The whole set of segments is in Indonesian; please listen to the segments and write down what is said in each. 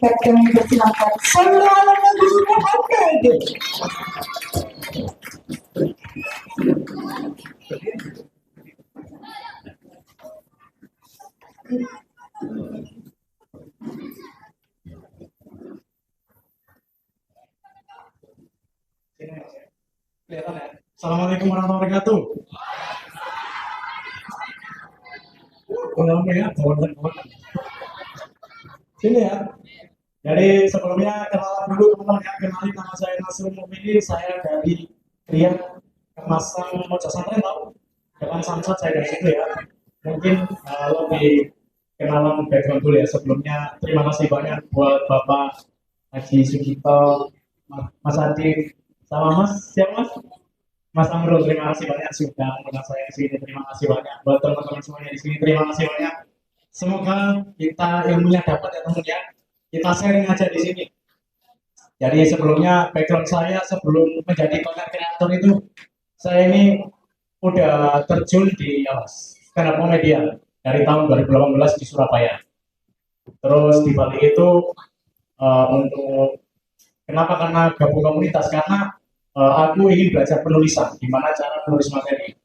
kita kami persilahkan selamat menggunakan Anda. Kelihatan ya? Assalamualaikum warahmatullahi wabarakatuh. Sini ya. Jadi sebelumnya kenalan dulu teman-teman ya. Kenalin, nama saya Nasrul Mukminin. Saya dari Krian Kemasang Mojo Santren, tahu? Depan Samsat saya dari situ ya. Mungkin lebih kenalan background dulu ya. Sebelumnya terima kasih banyak buat Bapak Haji Sugito, Mas Adi, sama Mas siapa Mas? Mas Amrul, terima kasih banyak sudah mengundang saya di sini. Terima kasih banyak buat teman-teman semuanya di sini. Terima kasih banyak. Semoga kita ilmunya dapat ya teman ya. Kita sharing aja di sini. Jadi sebelumnya background saya sebelum menjadi content creator itu, saya ini udah terjun di stand up komedian dari tahun 2018 di Surabaya. Terus di balik itu untuk kenapa, karena gabung komunitas, karena aku ingin belajar penulisan, gimana cara menulis materi.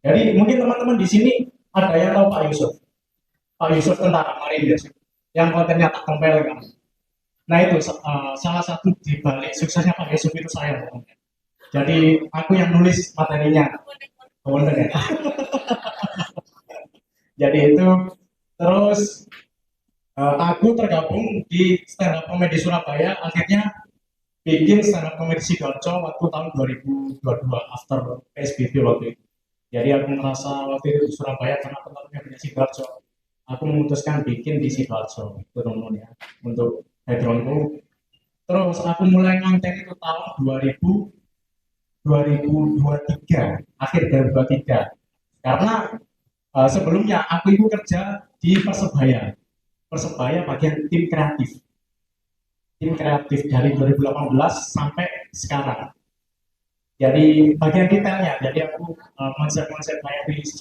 Jadi mungkin teman-teman di sini ada yang tahu Pak Yusuf. Pak Yusuf tentara Marinir yang kontennya tak tempel kan. Nah itu salah satu di balik suksesnya Pak Yusuf itu saya. Jadi aku yang nulis materinya. Ya. Jadi itu terus aku tergabung di stand up comedy Surabaya, akhirnya bikin stand up comedy Sidoarjo waktu tahun 2022 after PSBB waktu itu. Jadi aku merasa waktu itu di Surabaya karena tempatnya punya Sidoarjo, aku memutuskan bikin di Sidoarjo itu teman ya untuk backgroundku. Terus aku mulai konten itu tahun 2023 akhir 2023 karena sebelumnya aku itu kerja di Persebaya bagian tim kreatif dari 2018 sampai sekarang. Jadi bagian detailnya, jadi aku konsep-konsep kayak perilisan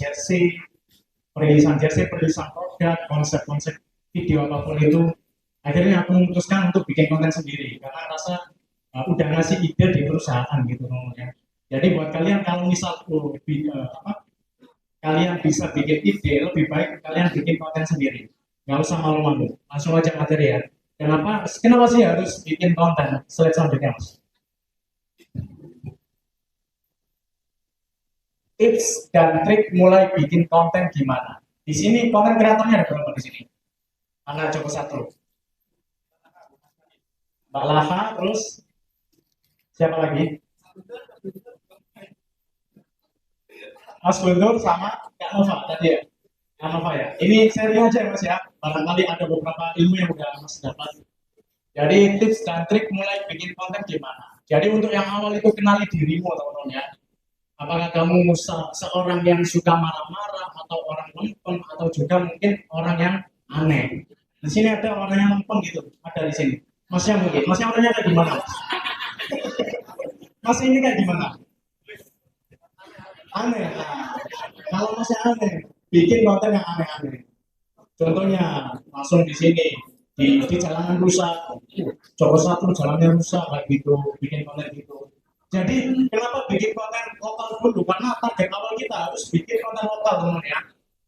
jersey, perilisan produk, konsep-konsep video apapun itu, akhirnya aku memutuskan untuk bikin konten sendiri karena rasa udah ngasih ide di perusahaan gitu ngomongnya. Jadi buat kalian kalau misal kalian bisa bikin ide, lebih baik kalian bikin konten sendiri, nggak usah malu-malu, langsung aja materi ya. Kenapa sih harus bikin konten? Slide selanjutnya Mas. Tips dan trik mulai bikin konten gimana? Di sini konten kreatornya ada berapa di sini? Ana Joko satu, Mbak Laha, terus siapa lagi? Mas Guntur sama Kak Nova tadi ya. Kak Nova ya. Ini seri aja ya Mas ya. Barangkali ada beberapa ilmu yang udah Mas dapat. Jadi tips dan trik mulai bikin konten gimana? Jadi untuk yang awal itu kenali dirimu teman-teman ya. Apakah kamu seorang yang suka marah-marah atau orang lempeng atau juga mungkin orang yang aneh. Di sini ada orang yang lempeng gitu, ada di sini. Masnya mungkin, Masnya orangnya kayak gimana? Mas ini kayak gimana? Aneh. Nah, kalau Masnya aneh, bikin konten yang aneh-aneh. Contohnya langsung di sini di jalanan rusak, Joko satu jalannya rusak kayak gitu, bikin konten gitu. Jadi kenapa bikin konten lokal dulu? Karena target awal kita harus bikin konten lokal teman ya,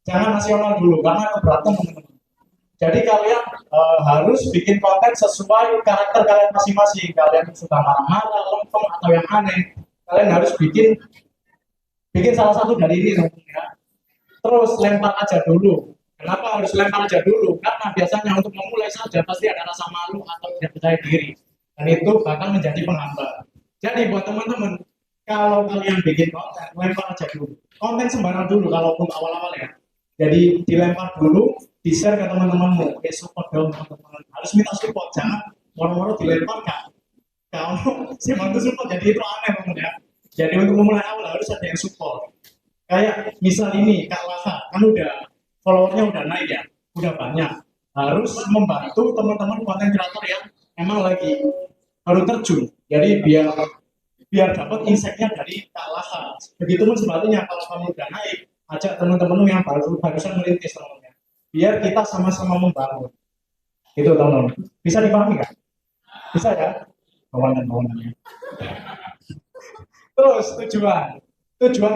jangan nasional dulu karena keberatan teman-teman. Jadi kalian harus bikin konten sesuai karakter kalian masing-masing. Kalian suka marah-marah, lempeng atau yang aneh, kalian harus bikin salah satu dari ini teman ya. Terus lempar aja dulu. Kenapa harus lempar aja dulu? Karena biasanya untuk memulai saja pasti ada rasa malu atau tidak percaya diri, dan itu bakal menjadi penghambat. Jadi buat teman-teman, kalau kalian bikin konten, lempar aja dulu. Konten sembarang dulu kalaupun awal-awal ya. Jadi dilempar dulu, di-share ke teman-temanmu, support dong teman-teman. Harus minta support, jangan moro-moro dilempar kan. Kalau si bantu support jadi itu aneh teman ya. Jadi untuk memulai awal harus ada yang support. Kayak misal ini Kak Lasa, kan udah followernya udah naik ya, udah banyak. Harus membantu teman-teman konten kreator yang emang lagi baru terjun. Jadi biar dapat insight-nya dari Kak Lasa. Begitupun sebaliknya kalau kamu udah naik, ajak teman-teman yang barusan merintis teman-teman. Biar kita sama-sama membangun. Itu teman-teman. Bisa dipahami nggak? Bisa ya? Kawanan-kawanannya. Terus tujuan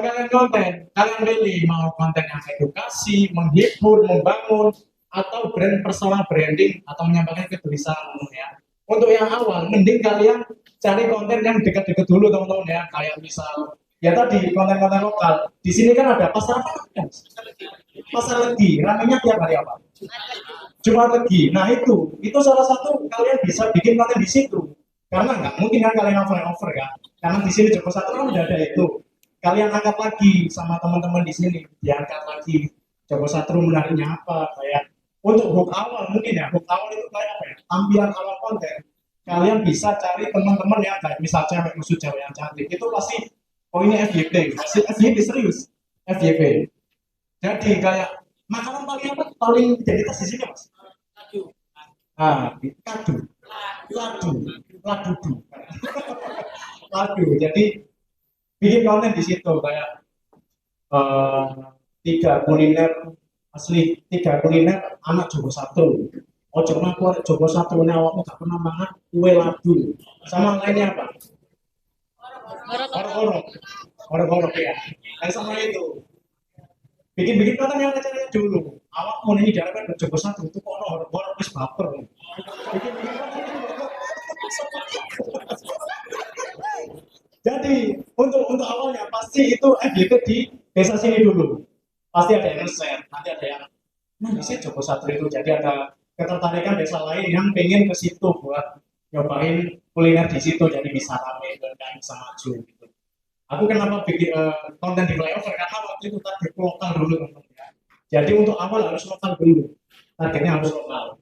kalian konten, kalian pilih mau konten yang edukasi, menghibur, membangun, atau personal branding atau menyampaikan kegelisahan ya. Untuk yang awal, mending kalian cari konten yang dekat-dekat dulu teman-teman ya, kayak misal ya tadi konten-konten lokal. Di sini kan ada pasar apa? Pasar Legi, ramenya tiap hari apa? Jumat Legi. Nah itu salah satu kalian bisa bikin konten di situ. Karena nggak mungkin kan kalian over kan. Karena di sini Joko Satu kan udah ada itu. Kalian angkat lagi sama teman-teman di sini, diangkat lagi. Joko Satu menariknya apa? Kayak untuk hook awal mungkin ya. Hook awal itu kayak apa ya? Tampilan awal konten. Kalian bisa cari teman-teman yang kayak misal cewek musuh cewek yang cantik itu pasti oh ini FYP, pasti FYP serius. FYP. Jadi kayak makanan paling apa? Paling identitas di sini mas. Ah, kadu, ladu, ladu, ladu. Jadi bikin konten di situ kayak eh, tiga kuliner anak Joko Satu. Ojo ngaku arek Joko Satu ini awakmu gak pernah makan kue ladu. Sama lainnya apa? Orok-orok, orok-orok ya. Kayak sama itu. Bikin-bikin konten yang caranya dulu. Awak mau ini dalam Joko Satu itu kok orok-orok wis baper. Bikin-bikin konten dulu. Jadi untuk awalnya pasti itu FYP di desa sini dulu. Pasti ada yang share, nanti ada yang mana sih Joko Satu itu. Jadi ada ketertarikan desa lain yang pengen ke situ buat nyobain kuliner di situ. Jadi bisa rame dan bisa maju gitu. Aku kenapa bikin konten di flyover karena waktu itu target lokal dulu teman-teman ya. Jadi untuk awal harus lokal dulu. Targetnya harus lokal.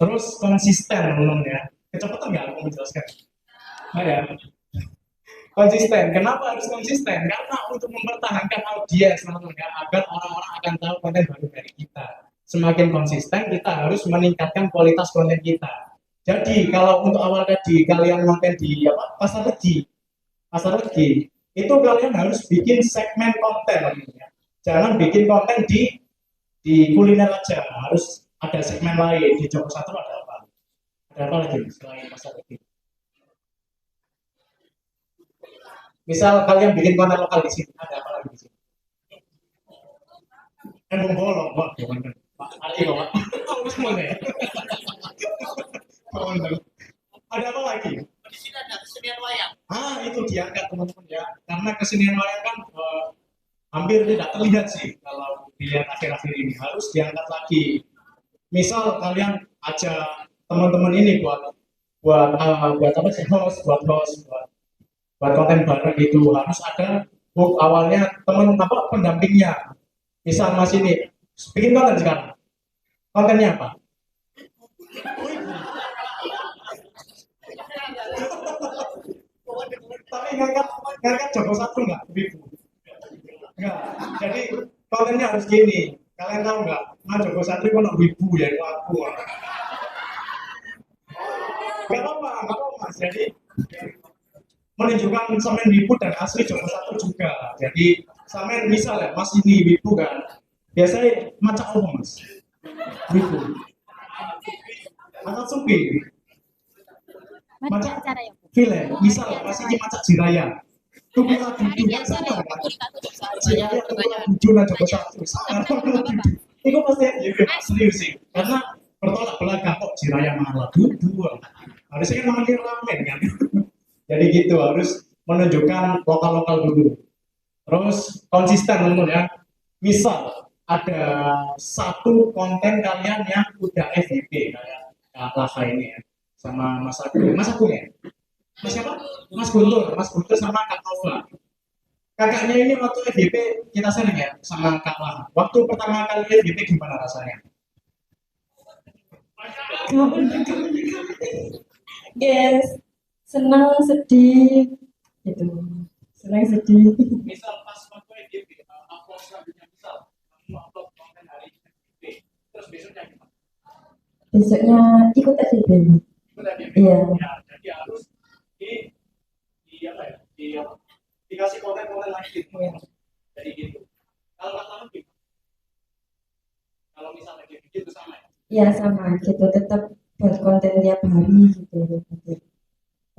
Terus konsisten teman-teman ya. Kecepatan nggak aku menjelaskan? Nah, ya konsisten. Kenapa harus konsisten? Karena untuk mempertahankan audiens teman-teman ya, agar orang-orang akan tahu konten baru dari kita. Semakin konsisten kita harus meningkatkan kualitas konten kita. Jadi kalau untuk awal tadi kalian konten di apa pasar legi itu kalian harus bikin segmen konten ya. Jangan bikin konten di kuliner aja, harus ada segmen lain. Di Joko Satu ada apa? Ada apa lagi selain pasar legi? Misal kalian bikin konten lokal di sini, ada apa lagi di sini? Embung bolong, Pak. Pak, arti Pak. Oh, semuanya. Ada apa lagi? Di sini ada kesenian wayang. Ah, itu diangkat teman-teman ya. Karena kesenian wayang kan hampir tidak terlihat sih kalau dilihat akhir-akhir ini. Harus diangkat lagi. Misal kalian ajak teman-teman ini buat apa sih host, buat konten bareng itu harus ada hook awalnya teman apa pendampingnya. Misal mas ini bikin konten sekarang. Kontennya apa? Tapi ngangkat Joko Satu nggak? Nggak. Jadi kontennya harus gini. Kalian tahu nggak? Mas Joko Satu itu anak wibu ya, itu aku. Nggak apa-apa, nggak apa-apa mas. Jadi menunjukkan semen wibu dan asli Joko Satu juga. Jadi semen misal ya, mas ini wibu kan. Biasanya macam apa mas? Wibu. Macam supi. Macam film. Misal mas ini macam jiraya. Tukulah dudu kan sama kan? Jiraya tukulah dudu dan Joko Satu sama. Itu pasti ya, serius sih. Karena bertolak belakang kok jiraya malah dudu. Harusnya kan makin ramen kan. Jadi gitu harus menunjukkan lokal-lokal dulu. Terus konsisten teman ya. Misal ada satu konten kalian yang udah FYP kayak Lava ini ya, sama Mas Agung ya. Mas siapa? Mas Guntur sama Kak Nova. Kakaknya ini waktu FYP kita sering ya sama Kak Lava. Waktu pertama kali FYP gimana rasanya? Yes, senang sedih gitu. Senang sedih. Misal pas waktu FYP, upload selanjutnya misal upload konten hari FYP, terus besoknya gimana? Besoknya ikut FIB. Iya. Ya, jadi harus di apa ya? Dikasih konten-konten lagi gitu. Jadi gitu. Kalau nggak salah gitu. Kalau misalnya gitu sama ya. Iya sama gitu tetap buat konten tiap hari gitu.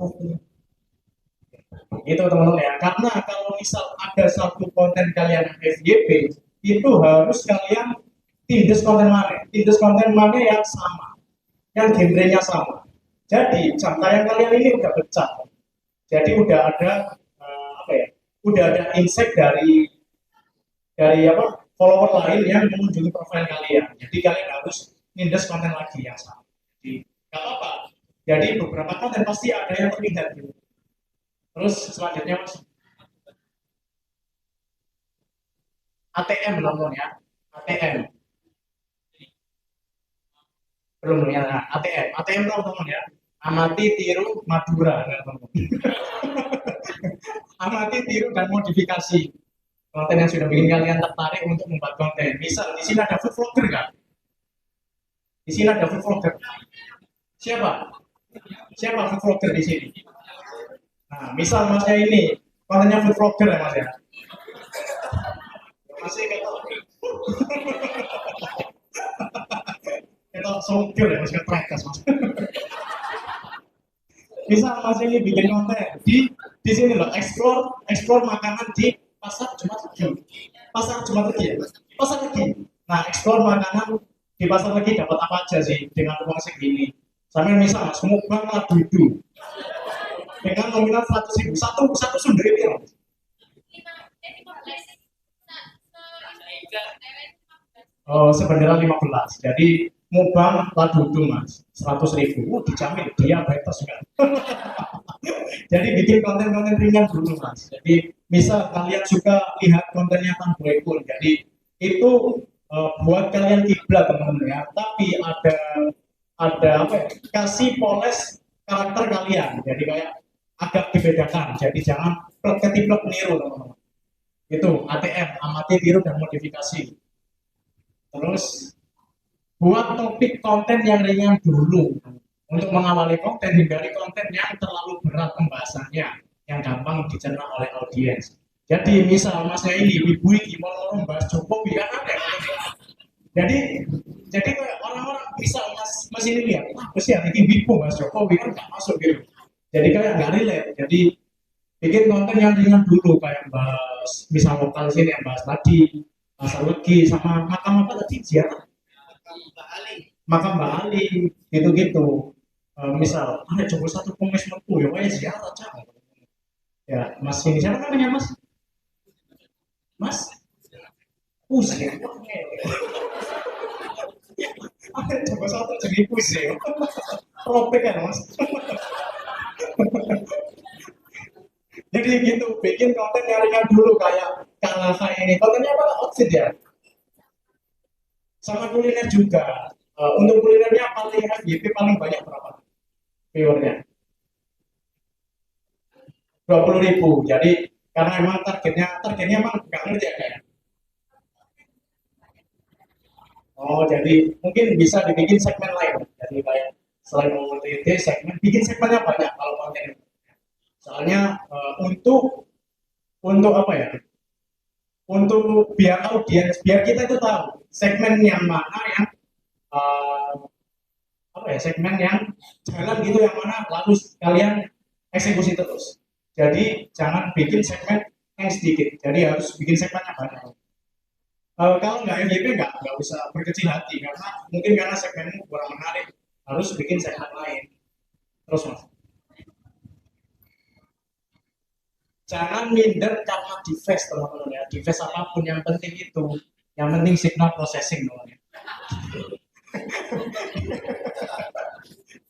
Pasti. Itu teman-teman ya. Karena kalau misal ada satu konten kalian FYP, itu harus kalian tindas konten mana? Tindas konten mana yang sama, yang genrenya sama. Jadi jam tayang kalian ini udah pecah. Jadi udah ada apa ya? Udah ada insight dari apa follower lain yang mengunjungi profil kalian. Jadi kalian harus nindas konten lagi yang sama. Jadi nggak apa-apa. Jadi beberapa konten pasti ada yang terlihat gitu. Terus selanjutnya mas ATM teman ya. ATM belum ya. Nah, ATM tahu teman ya. Amati, tiru, Madura ya, teman. Amati, tiru dan modifikasi konten yang sudah bikin kalian tertarik untuk membuat konten. Misal di sini ada food vlogger kan? Di sini ada food vlogger. Siapa? Siapa food vlogger di sini? Nah, misal masnya ini kontennya food vlogger ya mas ya. Masih kita kita songkir ya mas, kita trackers mas. Misal mas ini bikin konten di sini loh, explore makanan di pasar Jumat Legi. Pasar Jumat Legi ya? Pasar Legi. Nah, explore makanan di pasar Legi dapat apa aja sih dengan uang segini. Sampai misal mas, mukbang lah duduk dengan nominal 100.000 satu sundri itu. Oh, sebenarnya 15. Jadi mukbang ladudu mas 100.000. Dijamin diabetes kan. Jadi bikin konten-konten ringan dulu mas. Jadi misal kalian suka lihat kontennya Kang Boypun, jadi itu buat kalian kiblat teman-teman ya. Tapi ada apa ya? Kasih poles karakter kalian. Jadi kayak agak dibedakan. Jadi jangan ketiplek niru teman-teman. Itu ATM, amati, tiru dan modifikasi. Terus buat topik konten yang ringan dulu untuk mengawali konten, hindari konten yang terlalu berat pembahasannya yang gampang dicerna oleh audiens. Jadi misal masnya ini ibu ini mau membahas Jokowi kan ada. Jadi orang-orang misal mas ini lihat, apa sih ini ibu bahas Jokowi kan nggak masuk gitu. Jadi kayak nggak relate. Jadi bikin konten yang ringan dulu kayak bahas misal lokal sini yang bahas tadi pasar Legi sama makam apa tadi ziarah makam Mbak Ali gitu-gitu. Misal ada coba satu komis metu ya wah ziarah cang ya mas ini siapa namanya mas pusing ada coba satu jadi pusing robek kan mas. Jadi gitu, bikin konten yang ringan dulu kayak saya ini. Kontennya apa? Outfit ya. Sama kuliner juga. Untuk kulinernya paling FYP paling banyak berapa? Viewernya 20.000. Jadi karena emang targetnya emang nggak ngerti ya kayak. Oh jadi mungkin bisa dibikin segmen lain. Jadi kayak selain OTT segmen, bikin segmennya banyak kalau konten. Soalnya untuk apa ya? Untuk biar audiens, biar kita itu tahu segmen yang mana yang apa ya? Segmen yang jalan gitu yang mana lalu kalian eksekusi terus. Jadi jangan bikin segmen yang sedikit. Jadi harus bikin segmennya banyak. Kalau nggak FYP nggak bisa berkecil hati karena mungkin karena segmennya kurang menarik harus bikin segmen lain. Terus mas. Jangan minder karena device teman-teman ya. Device apapun yang penting itu, yang penting signal processing teman-teman.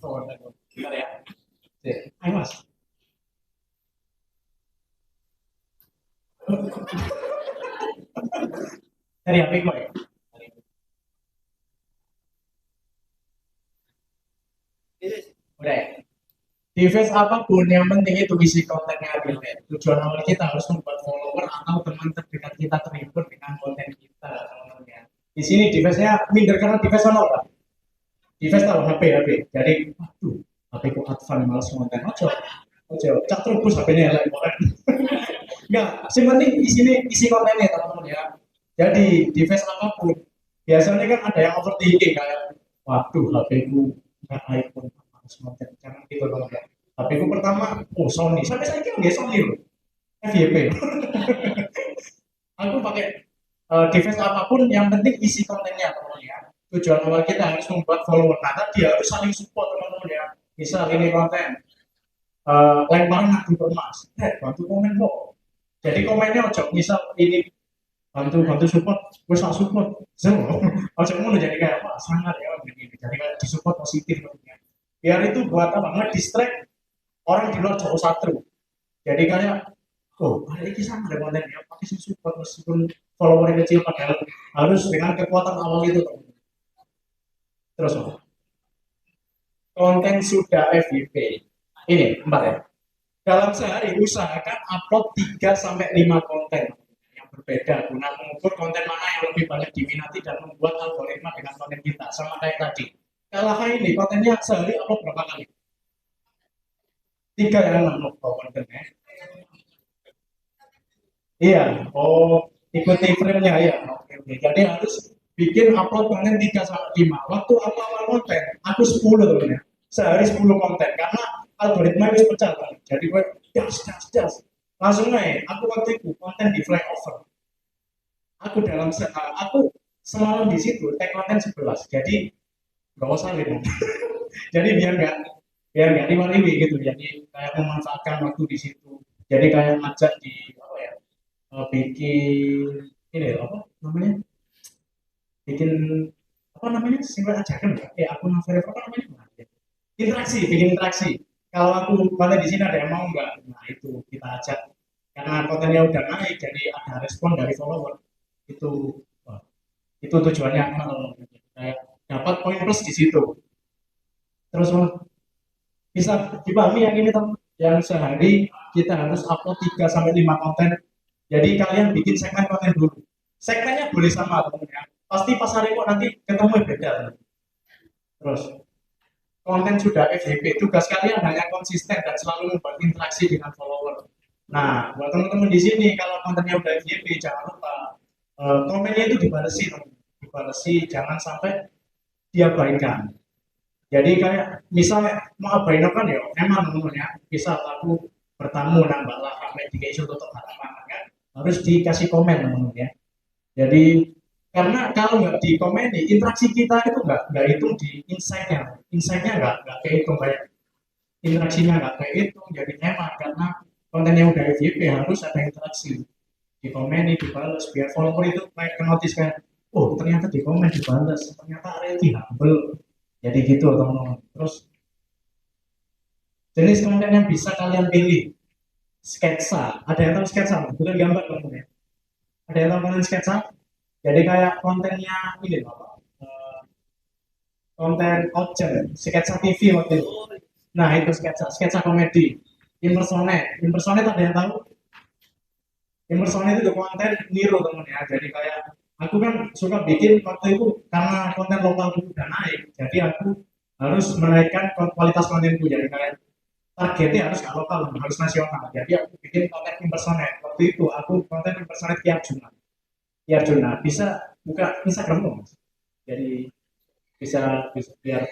Oh, benar ya. Ayo mas. Dari apa kok ya? Udah ya. Device apapun yang penting itu isi kontennya relate. Tujuan awal kita harus membuat follower atau teman terdekat kita terhibur dengan konten kita teman-teman ya. Di sini device-nya minder karena device ono apa? Device tahu HP. Jadi aduh, HP ku advance malas konten. Ojo, cak terus HP-nya lain orang. Enggak, sing penting di sini isi kontennya teman-teman ya. Jadi device apapun biasanya kan ada yang overthinking kayak waduh HP ku nggak iPhone harus konten jangan gitu dong enggak. HP ku pertama Sony sampai saya kira nggak Sony loh FYP. Aku pakai device apapun yang penting isi kontennya teman-teman ya. Tujuan awal kita harus membuat follower nah tadi harus saling support teman-teman ya. Misal ini konten lemparan aku ke mas bantu komen kok jadi komennya ojo misal ini bantu bantu support gue tak support so ojo mau jadi kayak apa sangat ya begini jadi kayak disupport positif maksudnya biar itu buat apa nge-distract orang di luar jauh satu jadi kayak oh hari ini sama ada konten ya pakai support meskipun followernya kecil padahal harus dengan kekuatan awal itu terus konten sudah FYP ini empat ya dalam sehari usahakan upload 3 sampai 5 konten yang berbeda guna mengukur konten mana yang lebih banyak diminati dan membuat algoritma dengan konten kita sama kayak tadi kalau ini kontennya sehari upload berapa kali 3 yang upload kontennya iya ikuti frame-nya ya oke. Jadi harus bikin upload konten 3 sampai 5 waktu awal konten aku 10 temennya sehari 10 konten karena algoritma itu pecah kan jadi gue das langsung aja aku waktu itu konten di flyover aku dalam aku semalam di situ tag konten 11 jadi nggak usah gitu jadi biar nggak riwi gitu jadi kayak memanfaatkan waktu di situ jadi kayak ngajak di apa ya bikin ini apa namanya bikin apa namanya singkat ajakan nggak aku novel apa namanya interaksi bikin interaksi kalau aku konten di sini ada yang mau nggak nah itu kita ajak karena kontennya udah naik jadi ada respon dari follower itu wah, itu tujuannya kayak dapat poin plus di situ terus bisa dipahami yang ini teman yang sehari kita harus upload 3 sampai 5 konten jadi kalian bikin segmen konten dulu segmennya boleh sama teman ya pasti pas hari kok nanti ketemu beda terus konten sudah FYP, tugas kalian hanya konsisten dan selalu membuat interaksi dengan follower. Nah, buat teman-teman di sini, kalau kontennya udah FYP, jangan lupa komennya itu dibalesi, jangan sampai diabaikan. Jadi kayak misalnya mau abaikan kan ya, emang teman-teman ya, misal aku bertamu nambah lah, sampai tiga isu tutup harapan kan, harus dikasih komen teman-teman ya. Jadi karena kalau nggak dikomeni interaksi kita itu nggak itu di insight-nya nggak kehitung kayak interaksinya nggak kehitung jadi hemat karena konten yang udah FYP harus ada interaksi dikomeni dibalas biar follower itu kayak notice kayak oh ternyata dikomen dibalas ternyata area ini humble jadi gitu teman-teman terus jenis konten yang bisa kalian pilih sketsa ada yang tahu sketsa bukan gambar teman-teman ya ada yang tahu konten sketsa jadi kayak kontennya ini apa konten Ocean sketsa TV waktu itu nah itu sketsa komedi impersonate ada yang tahu impersonate itu konten niru temen ya jadi kayak aku kan suka bikin waktu itu karena konten lokal itu udah naik jadi aku harus menaikkan kualitas kontenku jadi kayak targetnya harus nggak lokal harus nasional jadi aku bikin konten impersonate waktu itu aku konten impersonate tiap Jumat ya Juna bisa buka Instagram dong mas jadi bisa biar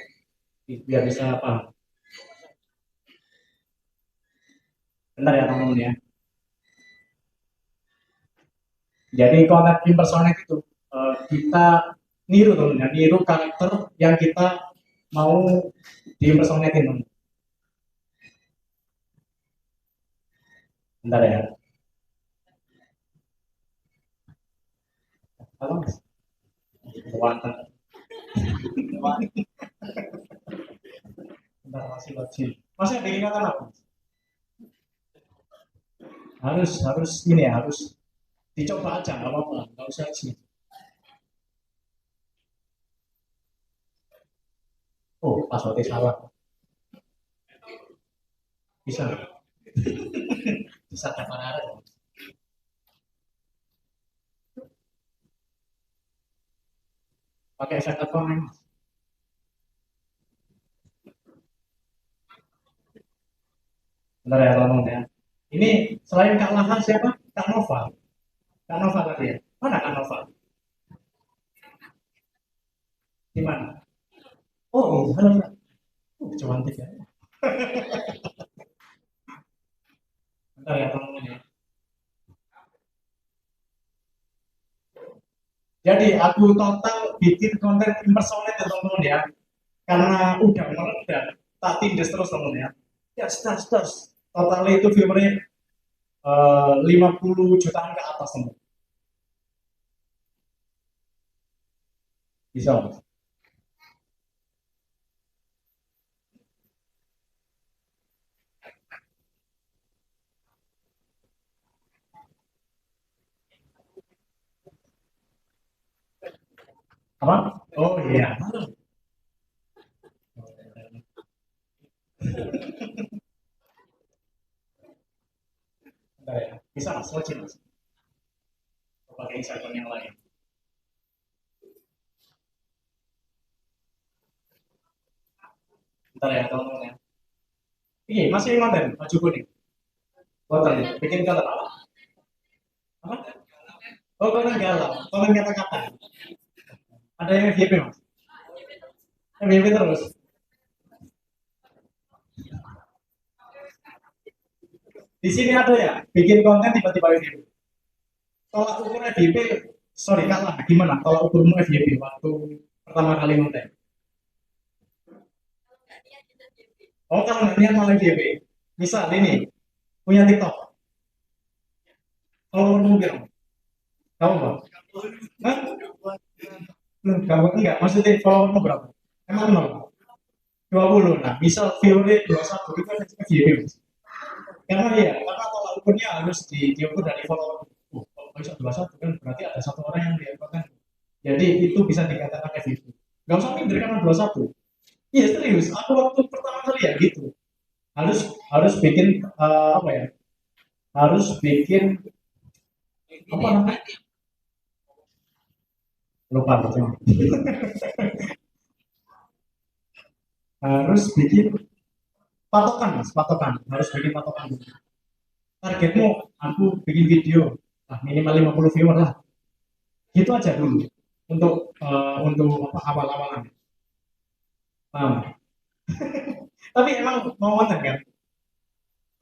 bisa paham bentar ya teman-teman ya jadi konten impersonate itu kita niru teman ya niru karakter yang kita mau diimpersonatein teman bentar ya apa mas Wanteng. Bentar masih lagi masih ada ingatan apa harus ini ya harus dicoba aja nggak apa-apa nggak usah sih oh passwordnya salah bisa bisa kapan ada pakai efek apa nih bentar ya tolong ya ini selain Kak Lahan siapa Kak Nova tadi ya mana Kak Nova di mana oh halo Kak. cantik ya. Bentar ya teman-teman ya. Jadi aku total bikin konten impersonate ya teman-teman ya. Karena udah meledak, tak tindas terus teman ya. Ya stars. Totalnya itu viewernya 50 jutaan ke atas teman. Bisa Mas? Apa? Oh iya. Bentar ya. Bisa Mas, wajib Mas. Pakai Instagram yang lain. Bentar ya teman-teman ya. Iya, masih konten baju kuning. Konten, bikin konten apa? Apa? Oh, konten galau, konten kata-kata. Ada yang FYP Mas? FYP terus. Di sini ada ya, bikin konten tiba-tiba FYP. Tolak ukur FYP, sorry kalah. Gimana? Tolak ukurmu FYP waktu pertama kali konten. Oh, kalau nggak niat malah FYP. Misal ini, punya TikTok. Kalau mau bilang, kamu bang? Hah? Kamu enggak, maksudnya followermu berapa? Emang nol? 20. Nah, misal viewernya 21, itu kan FYP. Karena ya, karena tolak ukurnya harus diukur dari follower. Kalau bisa 21 kan berarti ada satu orang yang lihat konten. Jadi itu bisa dikatakan FYP. Gak usah minder karena 21. Iya serius, aku waktu pertama kali ya gitu. Harus harus bikin apa ya? Harus bikin apa namanya? Lupa gitu. Harus bikin patokan mas, patokan. Harus bikin patokan. Targetmu aku bikin video, nah, minimal 50 viewer lah. Gitu aja dulu untuk apa awal-awalan. Paham? Tapi emang mau konten kan?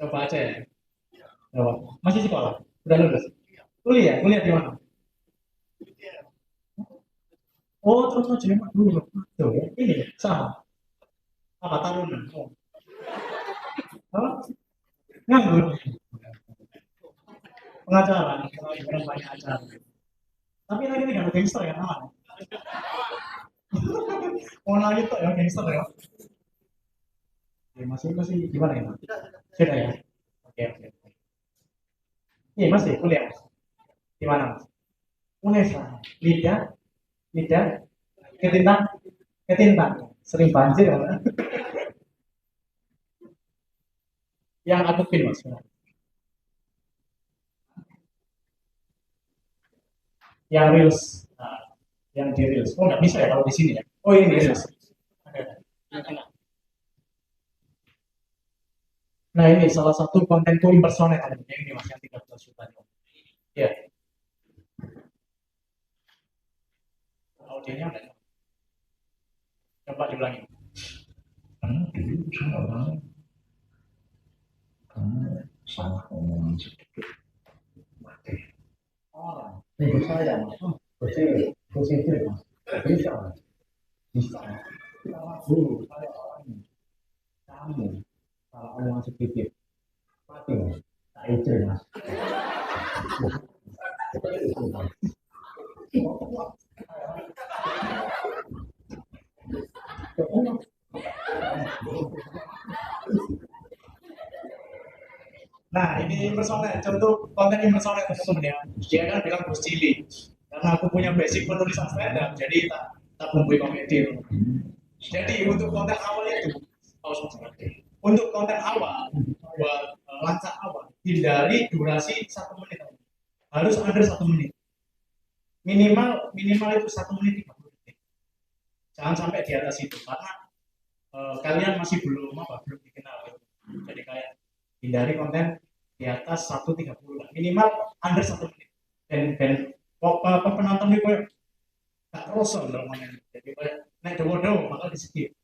Coba aja ya. Coba. Masih sekolah? Udah lulus? Kuliah? Kuliah di mana? Oh, terus mau jadi dulu. Tuh, ya. Ini sama. Apa tarunan? Oh. Apa? Nganggur. Pengacara. Pengacara banyak acara. Tapi lagi ini kan gangster ya namanya. Mau lagi tuh ya gangster ya. Ya, masih masih gimana ya? Sudah ya. Oke oke. Iya masih kuliah. Di mana mas? Unesa. Lidah, lidah, ketintang, ketintang. Sering banjir ya. Yang aku pin mas. Yang reels. Nah, yang di reels. Oh nggak bisa ya kalau di sini ya. Oh ini reels. Nah ini salah satu kontenku impersonate ini mas yang 13 juta. Ya, audionya udah. Coba diulangi. Kamu salah omongan sedikit. Mati. Oh, ini saya mas. Positif, positif mas. Bisa mas. Bisa. Dulu saya orangnya. Kamu salah omongan sedikit. Mati mas. Tak izin mas. Nah, ini impersonate, contoh konten impersonate teman-teman ya. Dia kan bilang bos cilik. Karena aku punya basic penulisan stand up, jadi tak bumbui komedi. Jadi untuk konten awal itu, oh, untuk konten awal buat lancak awal, hindari durasi 1 menit. Harus under 1 menit. Minimal minimal itu 1 menit 30 detik. Jangan sampai di atas itu karena kalian masih belum apa belum dikenal. Jadi kayak hindari konten di atas 1:30 minimal under 1 menit dan penonton itu gak rosol dong jadi kayak naik dowo bakal di skip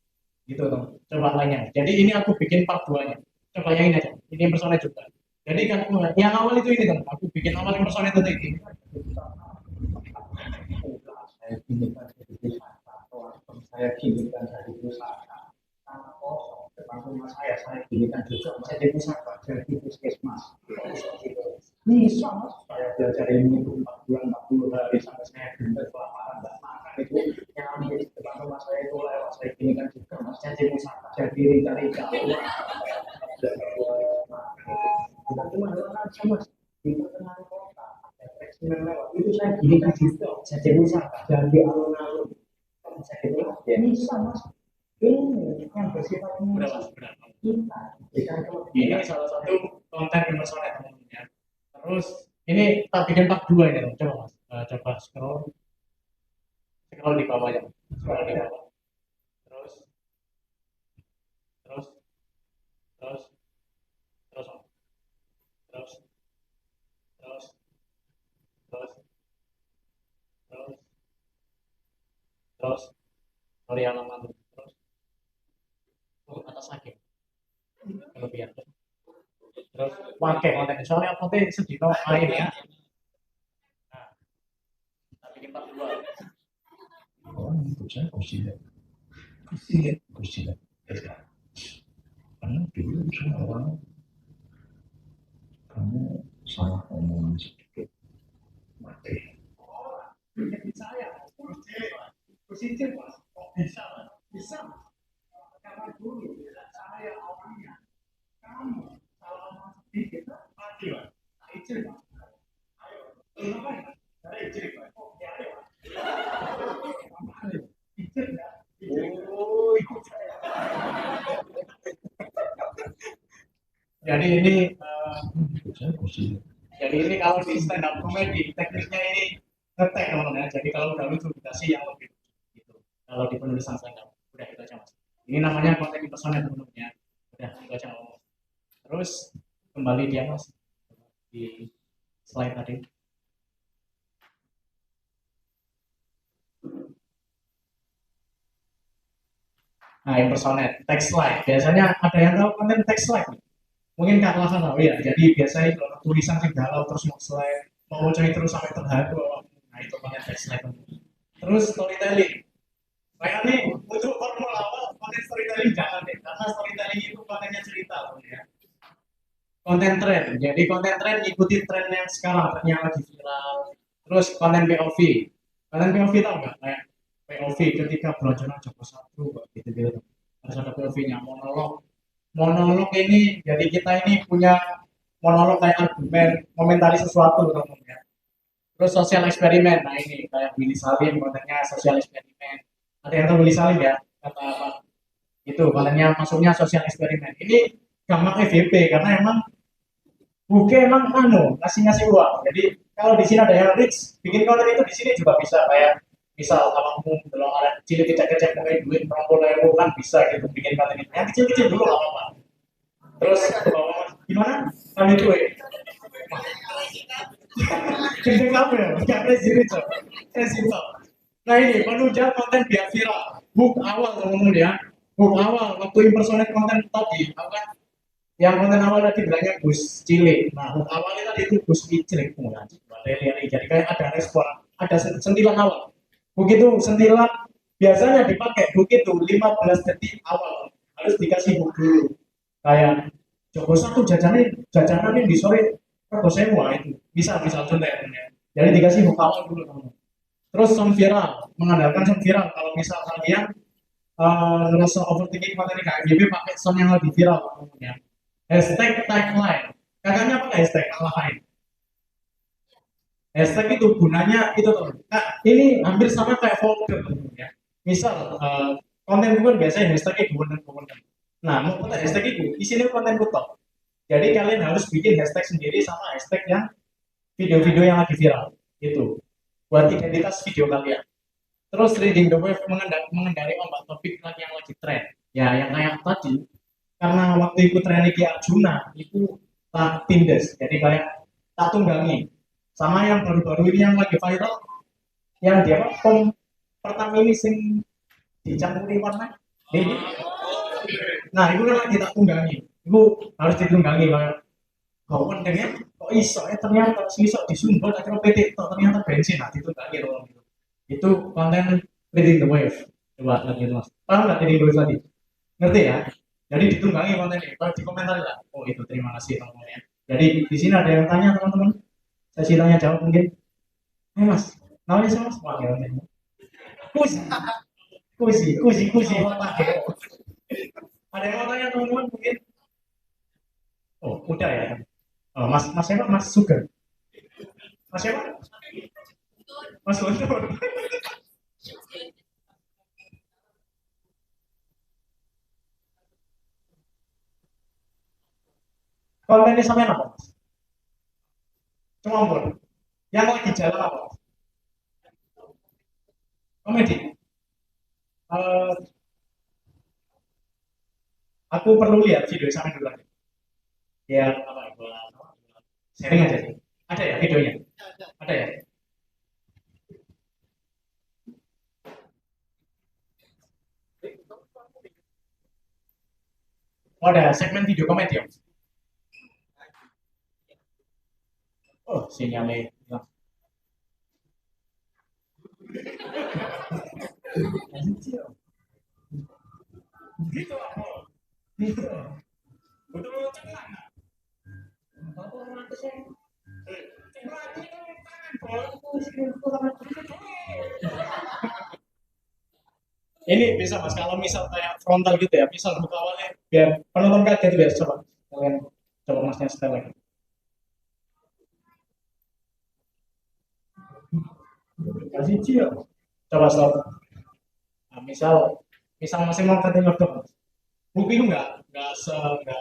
gitu dong coba lainnya Jadi ini aku bikin part 2-nya. Coba yang ini aja. Ini impersonate juga. Jadi kan yang awal itu ini teman. Aku bikin awal impersonate itu ini. Saya ginikan jadi wisata atau saya ginikan jadi wisata karena kosong depan rumah saya ginikan juga saya jadi wisata jadi puskesmas bisa mas saya belajar ini 4 bulan 40 hari sampai saya benar kelaparan nggak makan itu yang di depan rumah saya itu lewat saya ginikan juga mas jadi wisata jadi rika-rika bukan cuma lewat aja mas di tengah kota eksperimen lewat itu saya ginikan juga jadi wisata jadi alun-alun saya gitu ya bisa mas ini yang bersifat Udah mas, udah. kita bukan Ini salah satu konten impersonate teman-teman ya. Terus ini tak bikin part 2 ini, coba mas. Coba scroll di bawah ya. Scroll di bawah. Terus, terus, terus, terus, Om. Terus, terus, terus, terus, terus, sorry yang lama tuh. Terus, atas lagi. Kelebihan. Terus pakai konten soalnya konten sedih main ya. Nah, kita bikin part 2. oh saya kursi karena dulu saya orang kamu salah ngomong sedikit mati Saya positif mas, kok bisa bisa karena dulu saya awalnya kamu salah ngomong sedikit mati mas, itu mas, ayo kenapa ya saya ijik mas, kok ya ayo ijik ya oh ikut saya jadi ini saya kursi jadi ini kalau di stand up comedy tekniknya ini ngetek teman-teman ya. Jadi kalau udah lucu dikasih yang lebih gitu. Kalau di penulisan stand up udah itu aja mas. Ini namanya konten impersonate teman-teman ya. Udah itu aja ngomong. Terus kembali dia mas di slide tadi. Nah impersonate text slide. Biasanya ada yang tahu konten text slide. Mungkin Kak Lahan tahu ya. Jadi biasanya kalau tulisan sih galau terus mau slide mau cari terus sampai terharu. Nah itu konten text slide. Terus storytelling. Kayak nih untuk formula awal konten storytelling jangan deh, karena storytelling itu kontennya cerita ya. Konten tren, jadi konten tren ikuti tren yang sekarang, tren yang lagi viral. Terus konten POV, konten POV tau nggak? Kayak POV ketika beronconan Joko Satu, gitu-gitu. Harus ada POV-nya, monolog. Monolog ini, jadi kita ini punya monolog kayak argumen, komentari sesuatu, teman ya. Terus sosial eksperimen, nah ini kayak Willy Salim kontennya sosial eksperimen. Ada yang tahu Willy Salim ya? Kata apa? Itu kontennya masuknya sosial eksperimen. Ini gampang FVP karena emang bukan emang ngasih uang. Jadi kalau di sini ada yang rich, bikin konten itu di sini juga bisa kayak misal kamu belum ada kecil kecil pakai duit 60.000 kan bisa gitu bikin konten itu. Yang kecil-kecil dulu nggak apa-apa. Terus gimana? Kami itu Gendeng apa ya? Enggak presiden Nah ini menunjang konten biar viral. Hook awal teman-teman ya. Hook awal waktu impersonate konten tadi apa? Yang konten awal tadi bilangnya Gus Cilik. Nah hook awalnya tadi itu Gus Cilik. Jadi kayak ada respon, ada sentilan awal. Hook itu sentilan biasanya dipakai hook itu 15 detik awal harus dikasih hook dulu. Kayak Joko Satu jajanan di sore Rego Sewa itu bisa contoh ya. Jadi dikasih hook awal dulu teman. Terus sound viral, mengandalkan sound viral. Kalau misal kalian ngerasa overthinking materi KMJB pakai sound yang lebih viral teman ya. Hashtag tagline. Kakaknya pakai hashtag lain. Hashtag itu gunanya itu teman. Nah, ini hampir sama kayak folder teman ya. Misal konten gue biasanya hashtagnya gue. Nah, mau konten hashtag itu, isinya konten gue top. Jadi kalian harus bikin hashtag sendiri sama hashtag yang video-video yang lagi viral itu buat identitas video kalian. Terus reading the wave mengendari ombak topik yang lagi tren. Ya yang kayak tadi karena waktu ikut tren Niki Arjuna itu tak tindes. Jadi kayak tak tunggangi. Sama yang baru-baru ini yang lagi viral yang dia pom pertama ini sing dicampuri warna. Ini Nah, itu kan lagi tak tunggangi. Itu harus ditunggangi kayak kau pentingnya kok iso ya ternyata iso disumbang akhirnya PT tok ternyata bensin nah ditunggangi loh gitu. Itu konten Reading the Wave. Coba lagi mas. Paham nggak Reading the Wave tadi? Ngerti ya? Jadi ditunggangi kontennya. Kalau di komentar lah. Oh itu terima kasih teman-teman. Jadi di sini ada yang tanya teman-teman. Sesi tanya jawab mungkin. Mas, namanya siapa mas? Wah, ya, kusi, kusi. Ada yang mau tanya teman-teman mungkin? Oh, udah ya. Oh, mas siapa? Mas Sugar. Mas siapa? Mas Guntur. Kontennya sampai apa? Mas? Cuma pun. Yang lagi jalan apa? Komedi. Eh, aku perlu lihat video sampai dulu lagi. Ya, apa? Sharing aja sih. Ada ya videonya? Ada ya? Oh, ada segmen video komedi ya? Oh, sinyalnya hilang. Gitu apa? Gitu. Betul tenang. Apa romantisnya? Ini bisa mas kalau misal kayak frontal gitu ya, misal buka awalnya biar penonton kaget biar coba kalian coba masnya setel lagi. Kasih cio. Coba stop. Nah, misal masih mau katanya dong. Buku itu nggak apa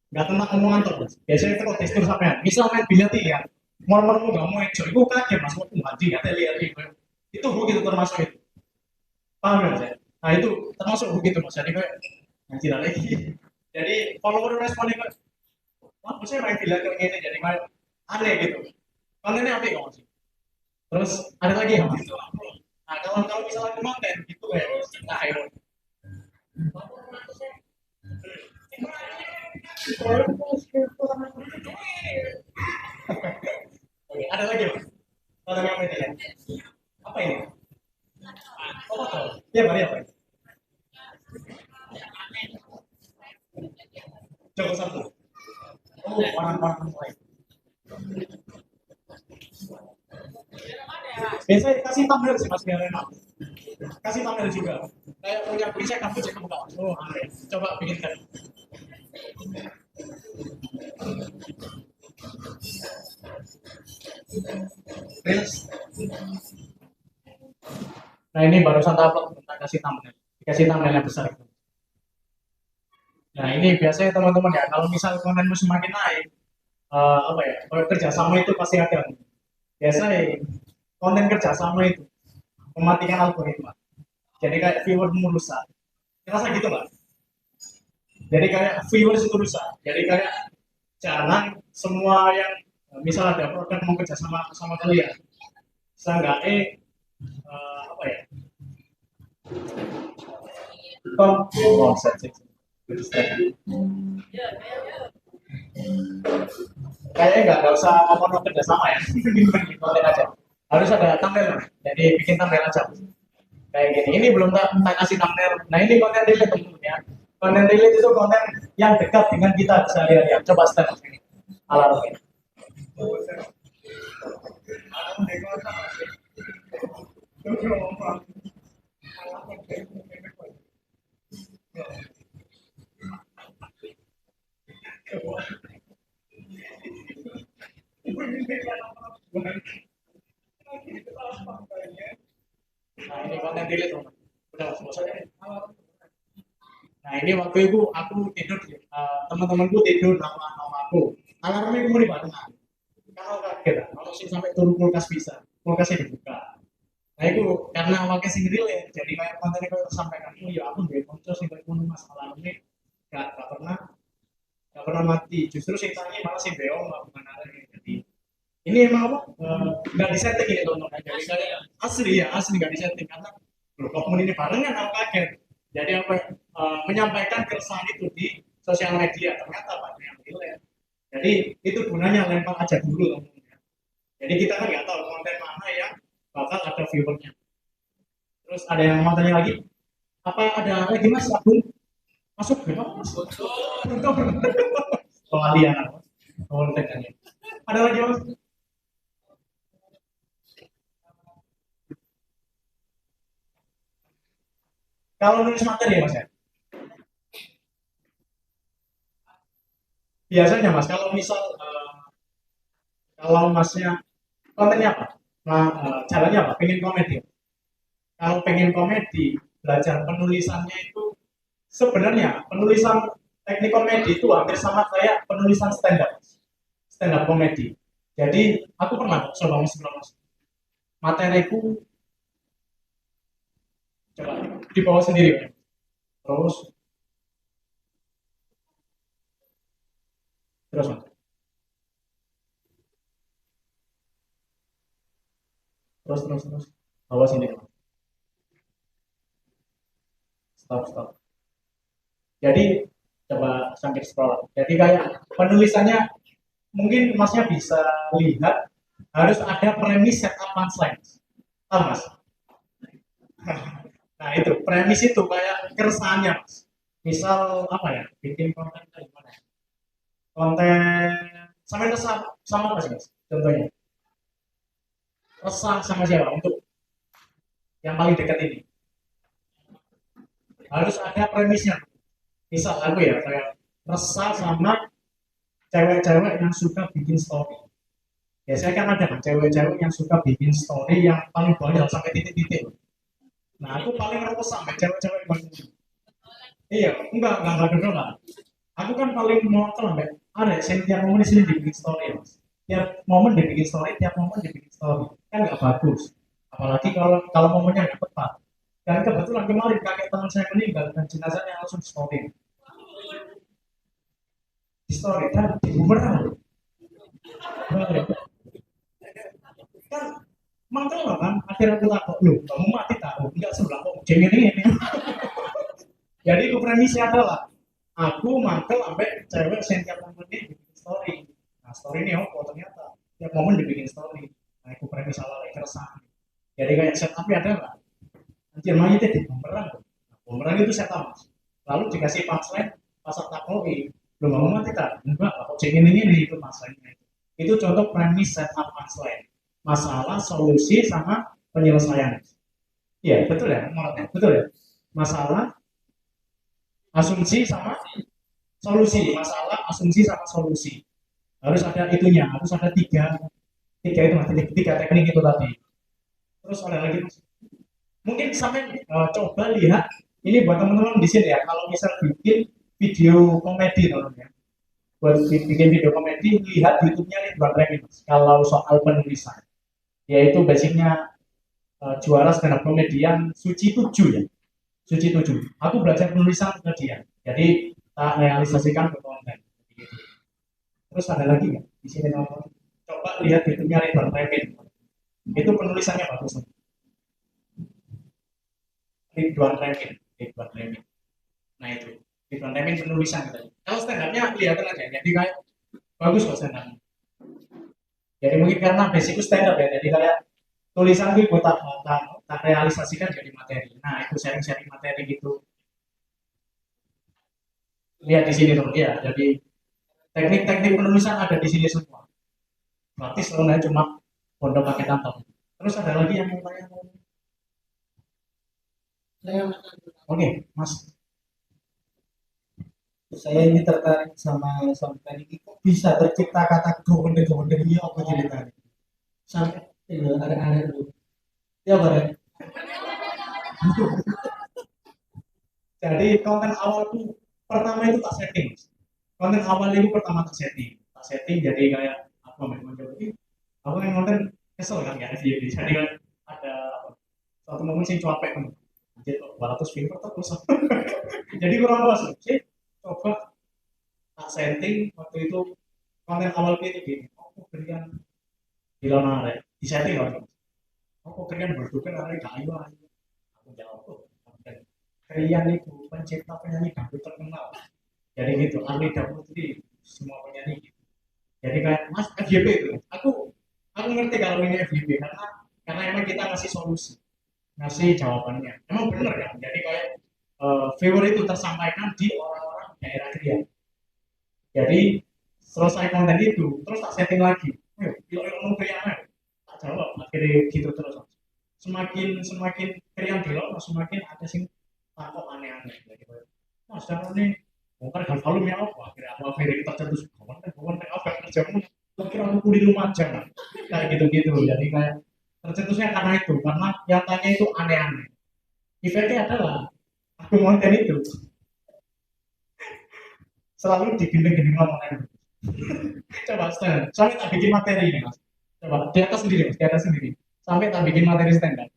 nggak tentang omongan tuh mas. Biasanya itu kok tekstur sampean. Misal main biliar ya, mau nggak mau ejo, itu kaget mas. Mau mati ya, lihat itu buku itu termasuk itu. Paham ya mas? Ya? Nah itu termasuk begitu mas. Jadi kayak nanti lagi. Jadi follower responnya kayak, wah saya main biliar kayak gini jadi kayak aneh gitu. Kontennya apa ya mas? Terus ada lagi ya mas? Nah kalau misalnya konten itu ya, nah ayo. Oke, ada lagi mas? Kalau yang media. Apa ini? Oh, apa? Ya, Pak, ya, Pak. Coba satu. Oh, warna-warna lain. Biasanya kasih thumbnail sih Mas biar enak. Kasih thumbnail juga. Kayak punya cek kamu cek kamu kawan. Oh, aneh. Coba bikinkan. Reels. Nah ini barusan upload tentang kasih thumbnail. Dikasih thumbnail yang besar. Nah ini biasanya teman-teman ya, kalau misal kontenmu semakin naik, apa ya, kalau kerjasama itu pasti ada. Biasanya konten kerjasama itu mematikan algoritma. Jadi kayak viewermu rusak. Ngerasa gitu nggak? Jadi kayak viewers itu rusak. Jadi kayak jangan semua yang misal ada produk mau kerjasama sama kalian, seenggaknya apa ya? Oh, kayaknya nggak usah ngomong kerja sama ya, konten aja. Harus ada thumbnail, jadi bikin thumbnail aja. Kayak gini, ini belum tak kasih thumbnail. Nah ini konten relate teman-teman ya. Konten relate itu konten yang dekat dengan kita sehari-hari. Coba step ini, alarmnya. Nah ini konten delete teman. Udah selesai. Nah ini waktu itu aku tidur, teman-temanku tidur nama aku. Alarmnya kemudian di barengan. Kalau kaget, kalau sih sampai turun kulkas bisa, kulkasnya dibuka. Nah itu karena awalnya sing relate, jadi kayak kontennya kayak tersampaikan, oh ya aku nggak konco sing kayak ngono mas alarmnya gak pernah mati. Justru sing tanya malah sing beong nggak bukan ada. Jadi ini emang apa nggak disetting ini teman-teman jadi kayak asli nggak disetting karena loh Lokman ini barengan aku kaget. Jadi apa menyampaikan keresahan itu di sosial media ternyata banyak yang relate. Jadi itu gunanya lempar aja dulu teman-teman. Jadi kita kan nggak tahu konten mana yang bakal ada viewernya. Terus ada yang mau tanya lagi? Apa ada lagi Mas Agung? Masuk ke masuk. Pelalian apa? Kontennya. Ada lagi Mas? Kalau nulis materi ya Mas ya? Biasanya Mas, kalau misal kalau Masnya kontennya apa? Nah, caranya apa? Pengen komedi. Kalau pengen komedi, belajar penulisannya itu sebenarnya penulisan teknik komedi itu hampir sama kayak penulisan stand up komedi. Jadi aku pernah coba mas materiku coba di bawah sendiri, terus terus mas, terus bawah sini, stop. Jadi coba sambil scroll. Jadi kayak penulisannya mungkin masnya bisa lihat harus ada premis setup punchline. Tahu mas? Nah itu premis itu kayak keresahannya mas. Misal apa ya? Bikin konten kayak gimana? Konten sampai resah sama apa sih mas? Contohnya resah sama siapa? Untuk yang paling dekat ini harus ada premisnya. Misal aku ya kayak resah sama cewek-cewek yang suka bikin story. Biasanya kan ada kan cewek-cewek yang suka bikin story yang paling banyak sampai titik-titik. Nah aku paling resah sama cewek-cewek yang iya, enggak bener lah. Aku kan paling mau sampai ada tiap momen di sini dibikin story mas. Tiap momen dibikin story, tiap momen dibikin story kan nggak bagus. Apalagi kalau momennya nggak tepat. Dan kebetulan kemarin kakek teman saya meninggal dan jenazahnya langsung story. Di story kan di bumerang. Kan mantel lah kan akhirnya aku takut lu kamu mati tahu enggak sebelah kok jengin ini. Jadi itu premisnya adalah aku mantel sampai cewek yang tiap momen bikin story. Nah story ini oh ternyata tiap momen dibikin story. Nah itu premis awalnya keresahan. Jadi kayak setupnya ada nggak? Nanti mayatnya di bumerang. Nah, bumerang itu setup. Lalu dikasih punchline pasang takoi. Lu mau mati tak? Enggak, kok jengin ini itu punchline-nya. Itu contoh premis setup punchline. Masalah, solusi, sama penyelesaian. Iya, betul ya, menurutnya. Betul ya. Masalah, asumsi, sama solusi. Masalah, asumsi, sama solusi. Harus ada itunya, harus ada tiga itu mas, tiga teknik itu tadi. Terus ada lagi mas. Mungkin sampai coba lihat ini buat teman-teman di sini ya. Kalau misal bikin video komedi teman-teman ya. Buat bikin video komedi, lihat YouTube-nya Ridwan Remin mas. Kalau soal penulisan, yaitu basicnya juara stand up komedian Suci 7 ya. Suci 7. Aku belajar penulisan ke dia. Jadi tak realisasikan ke konten. Terus ada lagi nggak di sini teman-teman? Coba lihat YouTube-nya Ridwan Remin. Itu penulisannya bagus. Ridwan Remin. Nah itu Ridwan Remin penulisan gitu. Kalau stand up-nya kelihatan aja. Jadi kayak bagus kok stand up. Jadi mungkin karena basicku stand up ya. Jadi kayak tulisan gue tak realisasikan jadi materi. Nah itu sharing-sharing materi gitu. Lihat di sini tuh ya. Jadi teknik-teknik penulisan ada di sini semua. Berarti sebenarnya cuma pondok pakai tampang. Terus ada lagi yang mau tanya? Oke, Mas. Saya ini tertarik sama sampai ini kok bisa tercipta kata gondeng-gondeng ini apa ceritanya? Sampai ini ada dulu. Ya boleh. Jadi konten awal tuh pertama itu tak setting. Konten awal itu pertama tak setting. Tak setting jadi kayak apa mencoba ini. Aku yang konten kesel kan ya FYP. Jadi kan ada apa, suatu momen sih capek kan. Jadi 200 viewer terus. Jadi kurang puas sih. Coba tak setting waktu itu konten awal itu gini. Aku berikan di lama di setting waktu. Aku berikan berdua hari kayu. Aku jawab, oh, konten. Rian itu pencipta penyanyi dangdut terkenal. Jadi gitu, Arlida Putri, semua penyanyi gitu. Jadi kayak Mas FYP itu, aku ngerti kalau ini FYP karena emang kita ngasih solusi, ngasih jawabannya. Emang bener kan? Jadi kayak viewer itu tersampaikan di orang-orang daerah Krian. Jadi selesai konten itu, terus tak setting lagi. Ayo, yuk ngomong Krian, tak jawab. Akhirnya gitu terus. Semakin semakin Krian belok, semakin ada sing takut aneh-aneh. Jadi, Mas, jangan nih bongkar hal volume ya apa? Akhirnya aku akhirnya tercetus kawan apa kerjamu? Kira aku kulit Lumajang kan? Kayak gitu-gitu. Jadi kayak tercetusnya karena itu, karena yang tanya itu aneh-aneh. Efeknya adalah aku konten itu selalu digendeng-gendeng omongan. Coba stand, sampai tak bikin materi ini mas. Coba di atas sendiri mas, di atas sendiri. Sampai tak bikin materi stand up.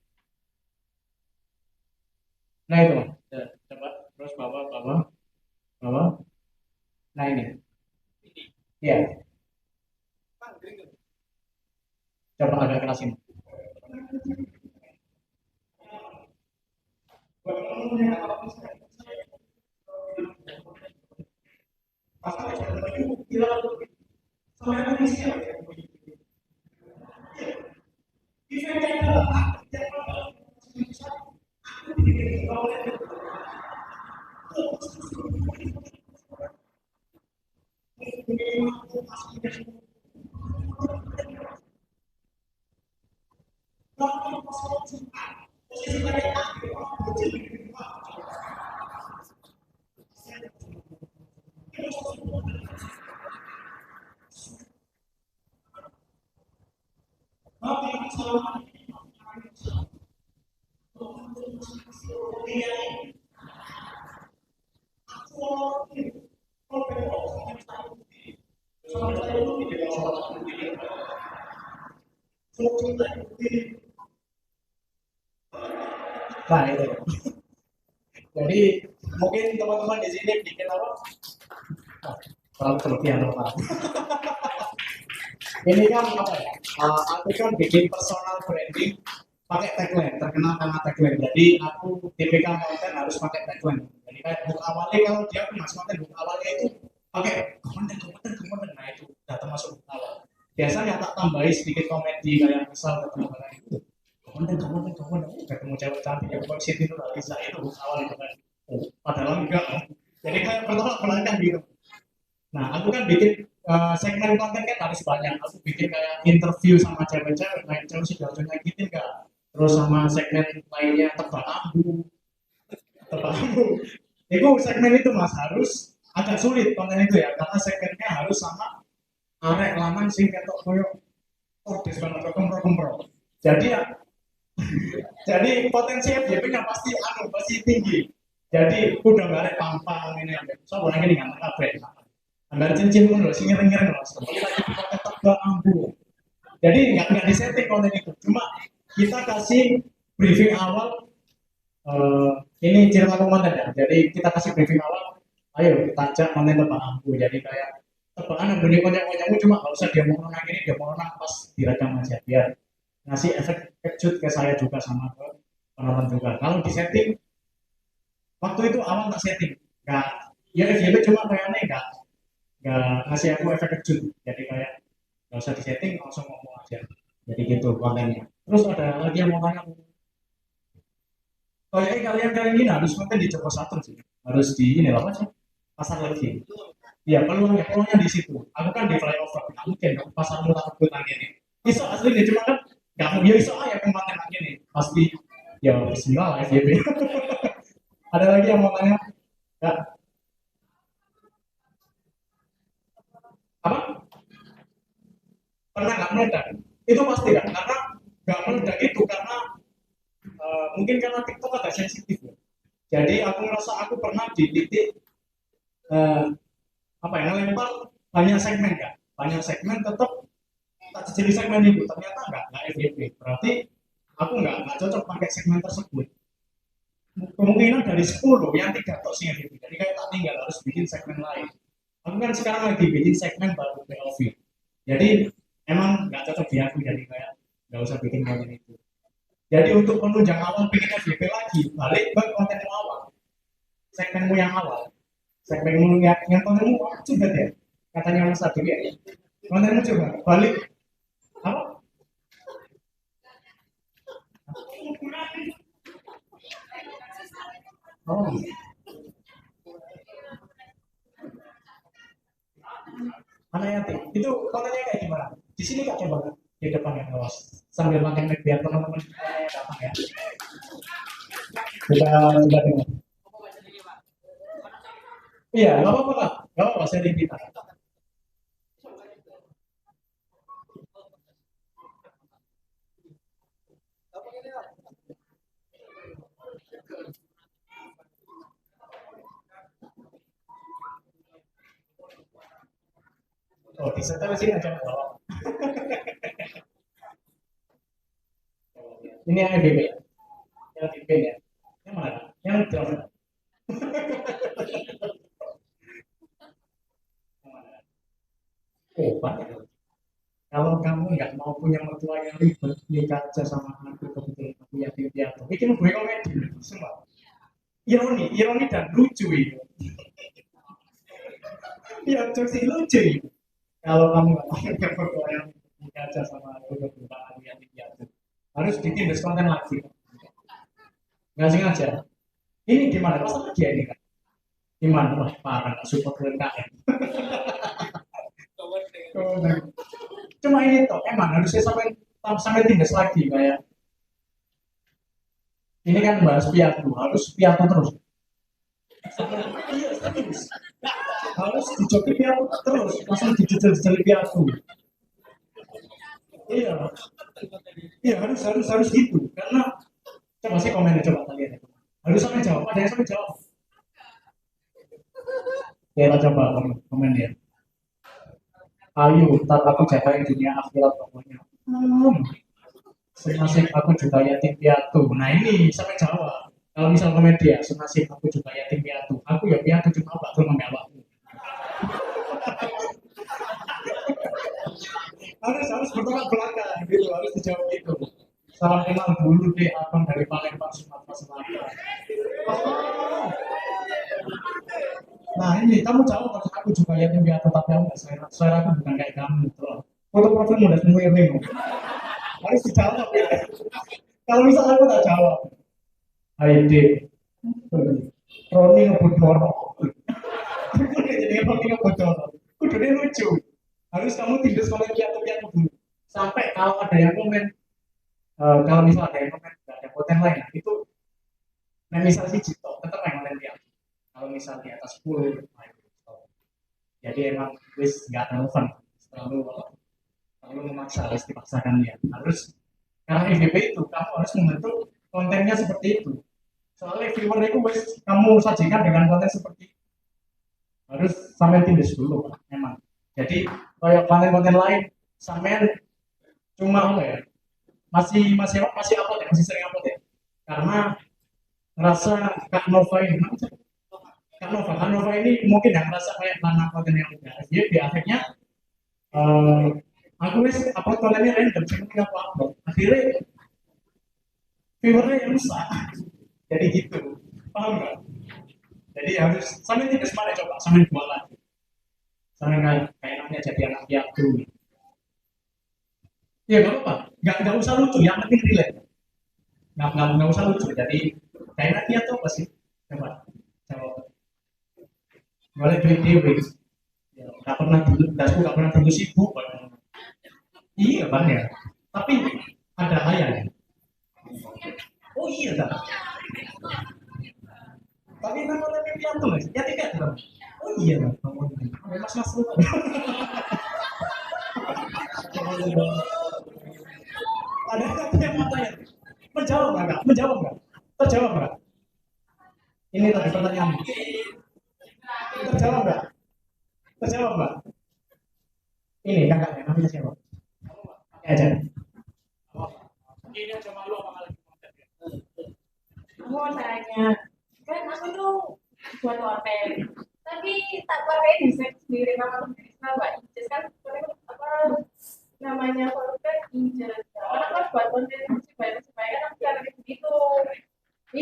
Nah itu mas. Ya, coba terus bawah. Nah ini. Ya, coba agak kerasin. Nah itu. Jadi mungkin teman-teman di sini bikin apa? Terlalu kelebihan apa? Ini kan apa ya? Aku kan bikin personal branding pakai tagline, terkenal karena tagline. Jadi aku tipikal konten harus pakai tagline. Jadi kayak book awalnya kalau dia mas konten book awalnya itu pakai konten. Nah itu udah termasuk book awal. Biasanya tak tambahin sedikit komedi kayak misal ketemu itu konten ketemu cewek cantik yang buat Siti Nurhaliza itu book awal itu kan. Padahal enggak. Jadi kayak bertolak belakang gitu. Nah, aku kan bikin segmen konten kan harus banyak. Aku bikin kayak interview sama cewek-cewek, kayak cewek sih udah nyakitin nggak? Terus sama segmen lainnya tebak ambu. Itu segmen itu mas harus agak sulit konten itu ya, karena segmennya harus sama arek lanang sing ketok koyo ordes banget kempro. Jadi ya, jadi potensi FYP-nya pasti tinggi. Jadi udah nggak ada pampang ini ya. So boleh ini nggak apa ya? Anggar cincin pun loh, sih ngiring-ngiring loh. Seperti lagi pakai tebak ambu. Jadi nggak disetting konten itu. Cuma kita kasih briefing awal. Ini cerita konten ya. Jadi kita kasih briefing awal. Ayo kita ajak konten tebak ambu. Jadi kayak tebakan yang bunyi konten-kontenmu cuma nggak usah dia mau nang ini, dia mau nang pas direkam aja biar ngasih efek kejut ke saya juga sama ke penonton juga. Kalau disetting waktu itu awal tak setting, nggak ya FYP cuma kayaknya nggak ngasih aku efek kejut, jadi kayak nggak usah disetting langsung ngomong aja, jadi gitu kontennya. Terus ada lagi yang mau tanya, kayaknya kalian kali ini harus konten di Joko Satu sih, harus di ini apa sih pasar lagi. Iya peluangnya di situ. Aku kan di flyover, nggak mungkin dong pasar murah takut lagi ini. Iso asli nih cuma kan nggak mau ya iso aja konten lagi nih pasti ya Bismillah lah FYP. Ada lagi yang mau tanya? Ya, apa? Pernah nggak meledak? Itu pasti kan? Karena nggak meledak itu karena mungkin karena TikTok agak sensitif ya. Jadi aku merasa aku pernah di titik eh, apa ya ngelempar banyak segmen kan, banyak segmen tetap tak jadi segmen itu ternyata nggak FYP. Berarti aku nggak cocok pakai segmen tersebut. Kemungkinan dari 10 yang 3 tok sih FYP. Jadi kayak tak tinggal harus bikin segmen lain. Aku kan sekarang lagi bikin segmen baru POV. Jadi emang nggak cocok di aku jadi kayak nggak usah bikin konten itu. Jadi untuk penunjang awal bikin FYP lagi, balik ke kontenmu awal, segmenmu yang awal, segmenmu yang kontenmu coba deh, katanya Mas Adi ya, kontenmu coba balik apa? Oh, mana ya Ti? Itu kontennya kayak gimana? Di sini kak coba di depan ya awas sambil pakai mic biar teman-teman datang ya. Kita coba dengar. Iya, nggak apa-apa kak, nggak apa-apa sharing kita. Oh, disetel sini aja nggak apa-apa. Ini yang FYP ya, yang FYP ya. Yang mana? Kak? Yang drama. Yang mana? Oh, banyak. Kalau kamu nggak mau punya mertua yang ribet, nikah aja sama aku kebetulan aku yatim piatu. Ini gue komedi semua. Ironi, ironi dan lucu ini. Iya, jokes ini lucu ini. Kalau kamu nggak mau punya mertua yang nikah aja sama aku kebetulan aku yatim piatu, harus ditindas konten lagi. Nggak sengaja. Ini gimana? Masa dia ini kan? Gimana? Wah, parah, nggak support UMKM. Cuma ini toh, emang harusnya sampai sampai tindas lagi kayak ini kan bahas piatu, harus piatu terus. Iya, terus. Harus dijoki piatu terus, langsung dijejel-jejel piatu. Iya, iya harus gitu. Karena coba sih komennya coba kalian. Harus sampai jawab, ada yang sampai jawab. Kita coba komen ya. Ayo, ntar aku jagain dunia akhirat pokoknya. Senasib aku juga yatim piatu. Nah ini sampai jawab. Kalau misal komedia, senasib aku juga yatim piatu. Aku ya piatu cuma apa tuh namanya awakmu. Harus bertolak belakang gitu, harus dijawab gitu. Salam kenal dulu deh abang dari Palembang Sumatera Selatan. Oh. Nah ini kamu jawab harus aku juga yatim piatu tapi aku nggak selera aku bukan kayak kamu gitu loh. Foto profil udah semua yang harus dijawab ya. Kalau misal aku tak jawab, Hai Dek, Roni ngebodor. Jadi Roni ngebodor. Kudunya lucu. Harus kamu tindas komen piatu-piatu dulu. Sampai kalau ada yang komen, kalau misal ada yang komen, nggak ada konten lain, nah, itu nah misal sih Cito, tetap yang konten piatu. Kalau misal di atas 10, nah, itu stop. Jadi emang wis nggak relevan, terlalu terlalu memaksa, harus dipaksakan ya. Harus karena FYP itu kamu harus membentuk kontennya seperti itu. Soalnya viewer itu wis kamu sajikan dengan konten seperti itu. Harus sampai tindas dulu memang. Jadi kayak konten-konten lain sampai cuma apa ya, masih upload ya, masih sering upload ya, karena ngerasa Kak Nova ini mungkin yang ngerasa kayak mana konten yang udah jadi akhirnya eh, aku wis upload kontennya random cuma aku upload akhirnya viewernya yang rusak jadi gitu, paham nggak? Jadi harus sampai tidak semuanya coba sampai jualan sampai kayak namanya jadi anak piatu. Ya nggak apa-apa, nggak usah lucu, yang penting relate. Nggak usah lucu. Jadi kayak nanti atau apa sih? Coba, jawab. Boleh duit dewi. Ya, nggak pernah dulu, dasku nggak pernah dulu sibuk. Iya bang ya. Tapi ada ayah. Oh iya tak. Tapi nama tapi piatu mas, ya tidak bang. Oh iya bang. Mas mas lu. Ada yang matanya. Menjawab nggak? Menjawab nggak? Terjawab nggak? Ini tadi pertanyaan. Terjawab nggak? Terjawab nggak? Ini kakaknya namanya siapa? Ya aja. Ini aja malu apa lagi? Aku mau tanya, kan aku tuh buat konten, tapi tak pakai desain sendiri nama aku Krisna Mbak Ijes kan apa namanya konten Ijes. Karena kan buat konten supaya kan aku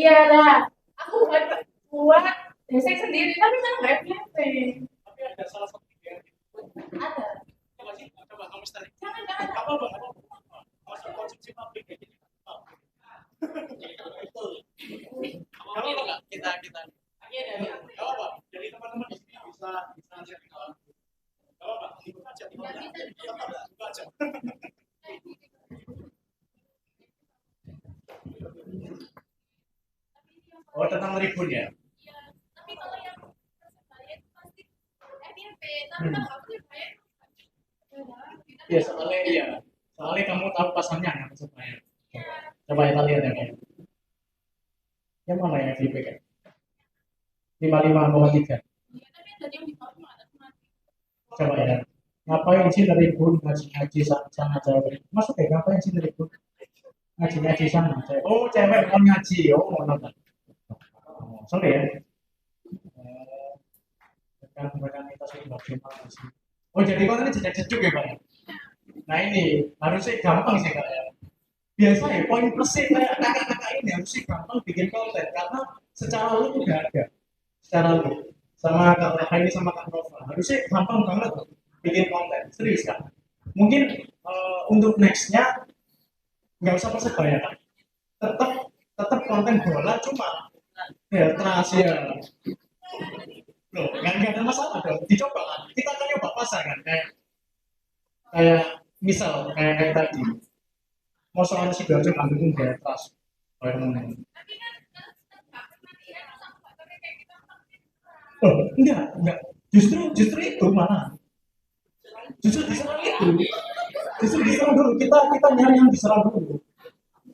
Iya lah, aku buat desain sendiri, tapi kan nggak FYP. Tapi ada salah satu yang Ada. coba sih, coba kamu start. Jangan. Apa bang? Masuk konsumsi pabrik kayak gini. Kalau enggak kita. Iya. Gak apa, jadi teman-teman di sini bisa sharing. Gak apa, ikut aja. Ikut aja. Oh, tentang tribun ya? Iya, tapi kalau yang persebaya itu pasti FYP, tapi kalau aku ya bayar. Iya, soalnya kamu tahu pasarnya nggak Persebaya. Coba kita lihat ya, Pak. Yang mana ya FYP kan? 55,3. Iya, tapi ada yang di bawah cuma ada mati. Coba ya. Ngapain sih tribun ngaji sana cewek? Maksudnya ngapain sih tribun ngaji sana cewek? Oh, cewek bukan ngaji. Oh, nonton. Sorry ya. Rekan kita sudah berterima kasih. Oh, jadi kan ini jejak-jejak ya, Pak? Nah, ini harusnya gampang sih, Kak ya. Biasa ya, poin persnya kayak kakak-kakak ini harusnya gampang bikin konten karena secara lu udah ada. Secara lu sama Kak Raka ini sama Kak Nova harusnya gampang banget loh bikin konten. Serius kan? Mungkin untuk nextnya nggak usah Persebaya kan? Tetap konten bola cuma ya ya. Loh, nggak ada masalah dong. Dicoba kan? Kita kan nyoba pasar kan? Kayak misal kayak tadi. Mau soal Sidoarjo Bandung gaya trust. Kayak mana? Tapi kan nggak pernah dia sama faktornya kayak kita. Oh, enggak. Justru itu mana? Justru diserang itu. Justru diserang dulu. Kita nyari yang diserang dulu.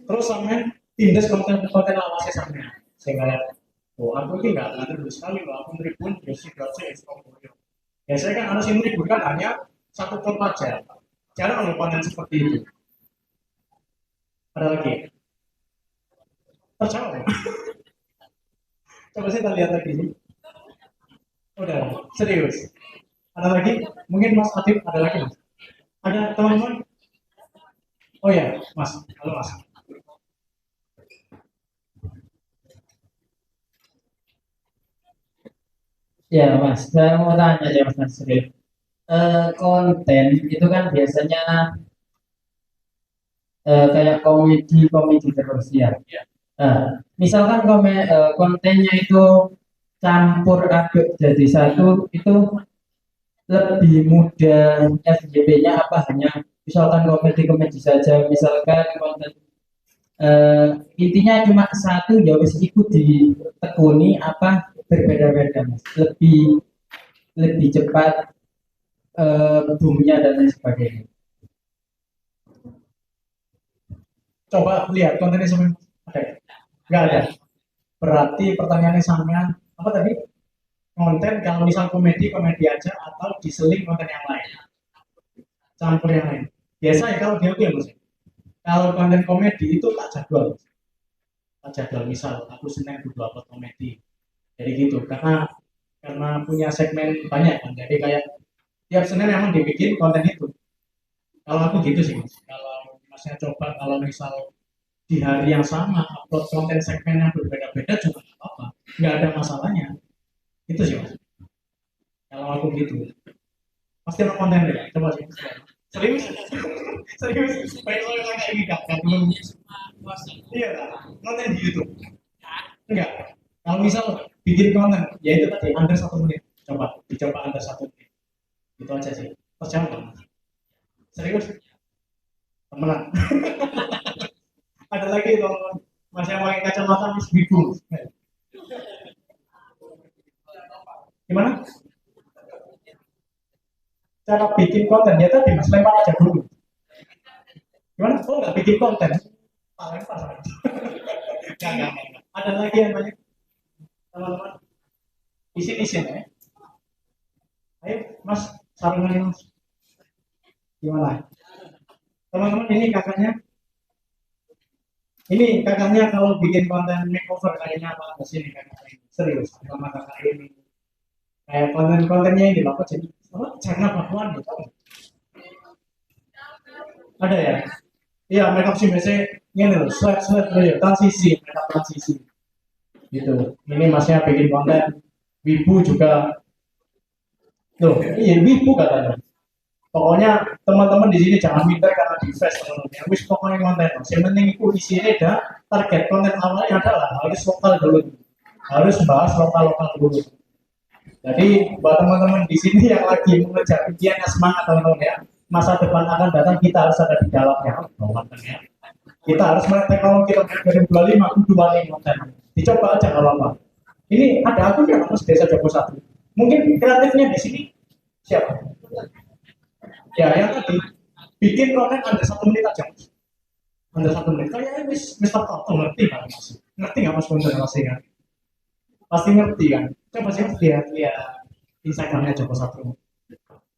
Terus sampai tindas konten lawasnya sampai. Saya kayak, oh aku ini nggak terlalu sekali loh. Aku tribun ya Sidoarjo Surabaya. Ya saya kan harus ini bukan hanya satu klub aja. Jarang ada konten seperti itu. Ada lagi? Terjawab. Coba kita lihat lagi. Udah, serius. Ada lagi? Mungkin Mas Adib ada lagi, Mas? Ada teman-teman? Oh ya, Mas. Halo, Mas. Ya Mas, saya mau tanya ya Mas Nasril. Konten itu kan biasanya kayak komedi terus ya. Misalkan kontennya itu campur aduk jadi satu, itu lebih mudah FYP-nya apa hanya misalkan komedi saja, misalkan konten intinya cuma satu ya wis ikut ditekuni apa berbeda-beda Mas. Lebih cepat boomnya dan lain sebagainya. Coba lihat kontennya sampai ada. Nggak ada. Berarti pertanyaannya sampean apa tadi? Konten kalau misal komedi aja atau diseling konten yang lain. Campur yang lain. Biasa ya kalau dia ya Mas. Kalau konten komedi itu tak jadwal. Tak jadwal misal aku Senin butuh upload komedi. Jadi gitu karena punya segmen banyak kan. Jadi kayak tiap Senin memang dibikin konten itu. Kalau aku gitu sih Mas. Kalau Masnya coba kalau misal di hari yang sama upload konten segmen yang berbeda-beda juga nggak apa-apa, nggak ada masalahnya. Itu sih Mas. Kalau aku gitu, pasti ada konten ya. Coba sih. Serius, baik lo yang kayak ini kan belum. Iya, konten di YouTube. Enggak. Kalau misal bikin konten, ya itu tadi under 1 menit. Dicoba under 1 menit. Itu aja sih. Terus jangan. Serius. Temenan. Ada lagi teman-teman Mas yang pakai kacamata Mas bingung. Gimana? Cara bikin konten ya tadi Mas lempar aja dulu. Gimana? Oh nggak bikin konten? Lempar. Enggak. Ada lagi yang banyak teman-teman. Isi ya. Ayo Mas sarungnya Mas. Gimana? Teman-teman ini kakaknya. Ini kakaknya kalau bikin konten makeover kayaknya apa ke sini kakaknya serius sama kakak ini kayak kontennya ini apa jadi apa jangan pakuan gitu ada ya iya makeup sih biasanya ini loh sweat ya transisi makeup transisi Gitu. Ini masnya bikin konten, wibu juga. Tuh, iya wibu katanya. Pokoknya teman-teman di sini jangan minder karena di face teman-teman. Wis pokoknya konten. Yang penting itu isinya dah target konten awalnya adalah harus lokal dulu, harus bahas lokal-lokal dulu. Jadi buat teman-teman di sini yang lagi mengejar impiannya semangat teman-teman ya. Masa depan akan datang kita harus ada di dalamnya, teman-teman ya. Kita harus melek teknologi tahun 2025 kudu wani konten. Dicoba aja kalau apa. Ini ada akunnya Mas Desa Joko 1. Mungkin kreatifnya di sini siapa? Ya yang tadi bikin konten under 1 menit aja Mas. Under 1 menit. Kayaknya Mister Toto ngerti kan Mas? Ngerti nggak Mas konten kan? Pasti ngerti kan? Coba sih lihat Instagramnya Joko 1.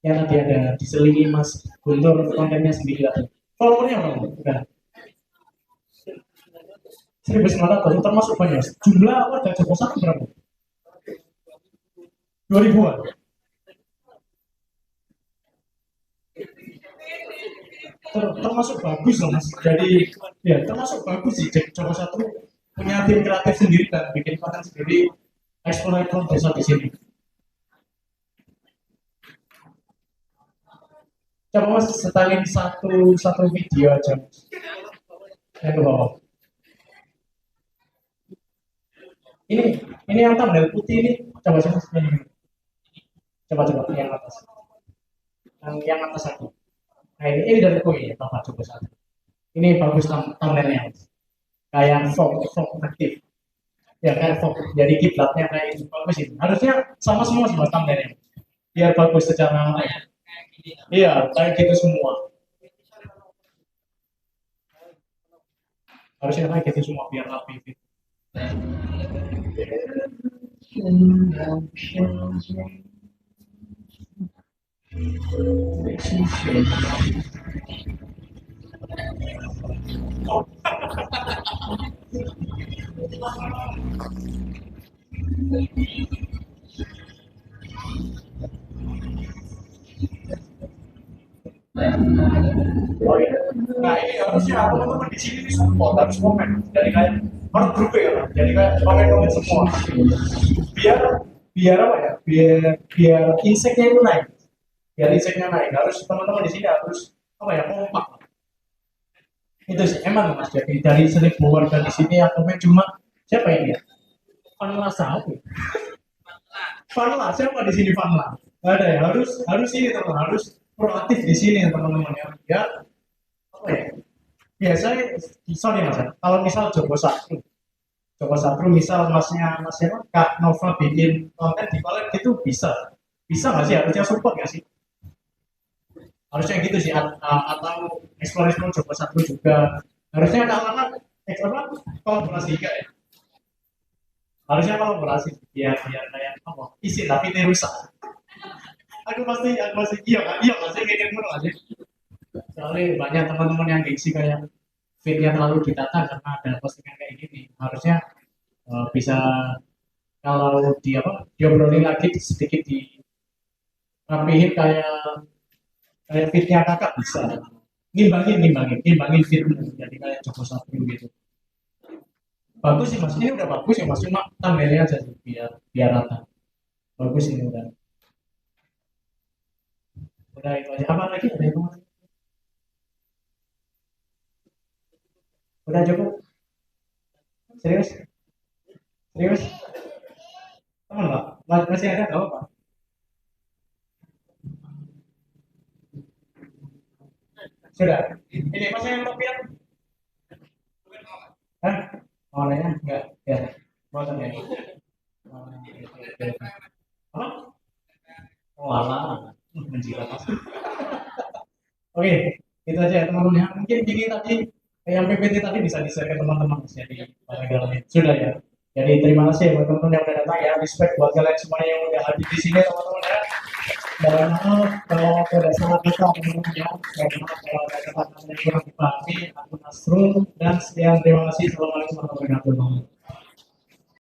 Yang tadi ada diselingi Mas Guntur kontennya sendiri tadi. Followernya berapa? Udah 1.900 termasuk banyak. Jumlah warga Joko 1 berapa? 2000-an. Termasuk bagus loh Mas. Jadi ya termasuk bagus sih. Jadi Joko 1 punya tim kreatif sendiri dan bikin konten sendiri, eksplor desa di sini. Coba Mas setelin satu video aja Mas. Yang ke bawah. Ini yang thumbnail putih ini coba ini. Coba yang atas. Yang atas satu. Nah ini dari Koi ya Bapak Joko 1. Ini bagus thumbnailnya. Kayak fog aktif. Ya kayak fog. Jadi kiblatnya kayak itu bagus ini. Harusnya sama semua sih Mas thumbnailnya. Biar bagus secara iya kayak gitu semua. Harusnya kayak gitu semua biar rapi. Oh iya. Nah ini harusnya teman-teman di sini support harus komen. Jadi kayak harus grup ya, jadi kayak komen semua. Biar apa ya? Biar inseknya itu naik. Biar inseknya naik. Harus teman-teman di sini harus apa ya kompak. Itu sih emang Mas. Jadi dari 1.000 warga di sini yang komen cuma siapa ini ya? Fanla siapa? Fanla siapa di sini Fanla? Ada ya harus ini teman harus proaktif di sini teman-teman ya. Ya apa ya? Biasanya sorry Mas ya. Kalau misal Joko 1 misal masnya Kak Nova bikin konten di collab gitu bisa nggak sih harusnya support nggak sih harusnya gitu sih atau explore Joko 1 juga harusnya ada anak kolaborasi juga ya harusnya kolaborasi biar kayak apa isi tapi ini rusak aku pasti iya pasti mikir dulu aja soalnya banyak teman-teman yang gengsi kayak feednya terlalu ditata karena ada postingan kayak gini harusnya bisa kalau diobrolin lagi sedikit di rapihin kayak feednya kakak bisa ngimbangin feed jadi kayak Joko 1 gitu bagus sih Mas ini udah bagus ya Mas cuma thumbnailnya aja sih biar rata bagus ini udah itu aja apa lagi ada yang udah cukup serius teman nggak masih ada nggak apa sudah ini masih yang kopian hah mau nanya nggak ya mau tanya apa oh alah menjilat oke itu aja ya teman-teman ya mungkin ini tadi yang PPT tadi bisa di-share ke teman-teman jadi sudah ya jadi terima kasih buat teman-teman yang udah datang ya respect buat kalian semuanya yang udah hadir di sini teman-teman ya dan maaf kalau ada salah kata teman-teman ya maaf kalau ada kata-kata yang kurang dipahami aku Nasrul dan sekian terima kasih assalamualaikum warahmatullahi wabarakatuh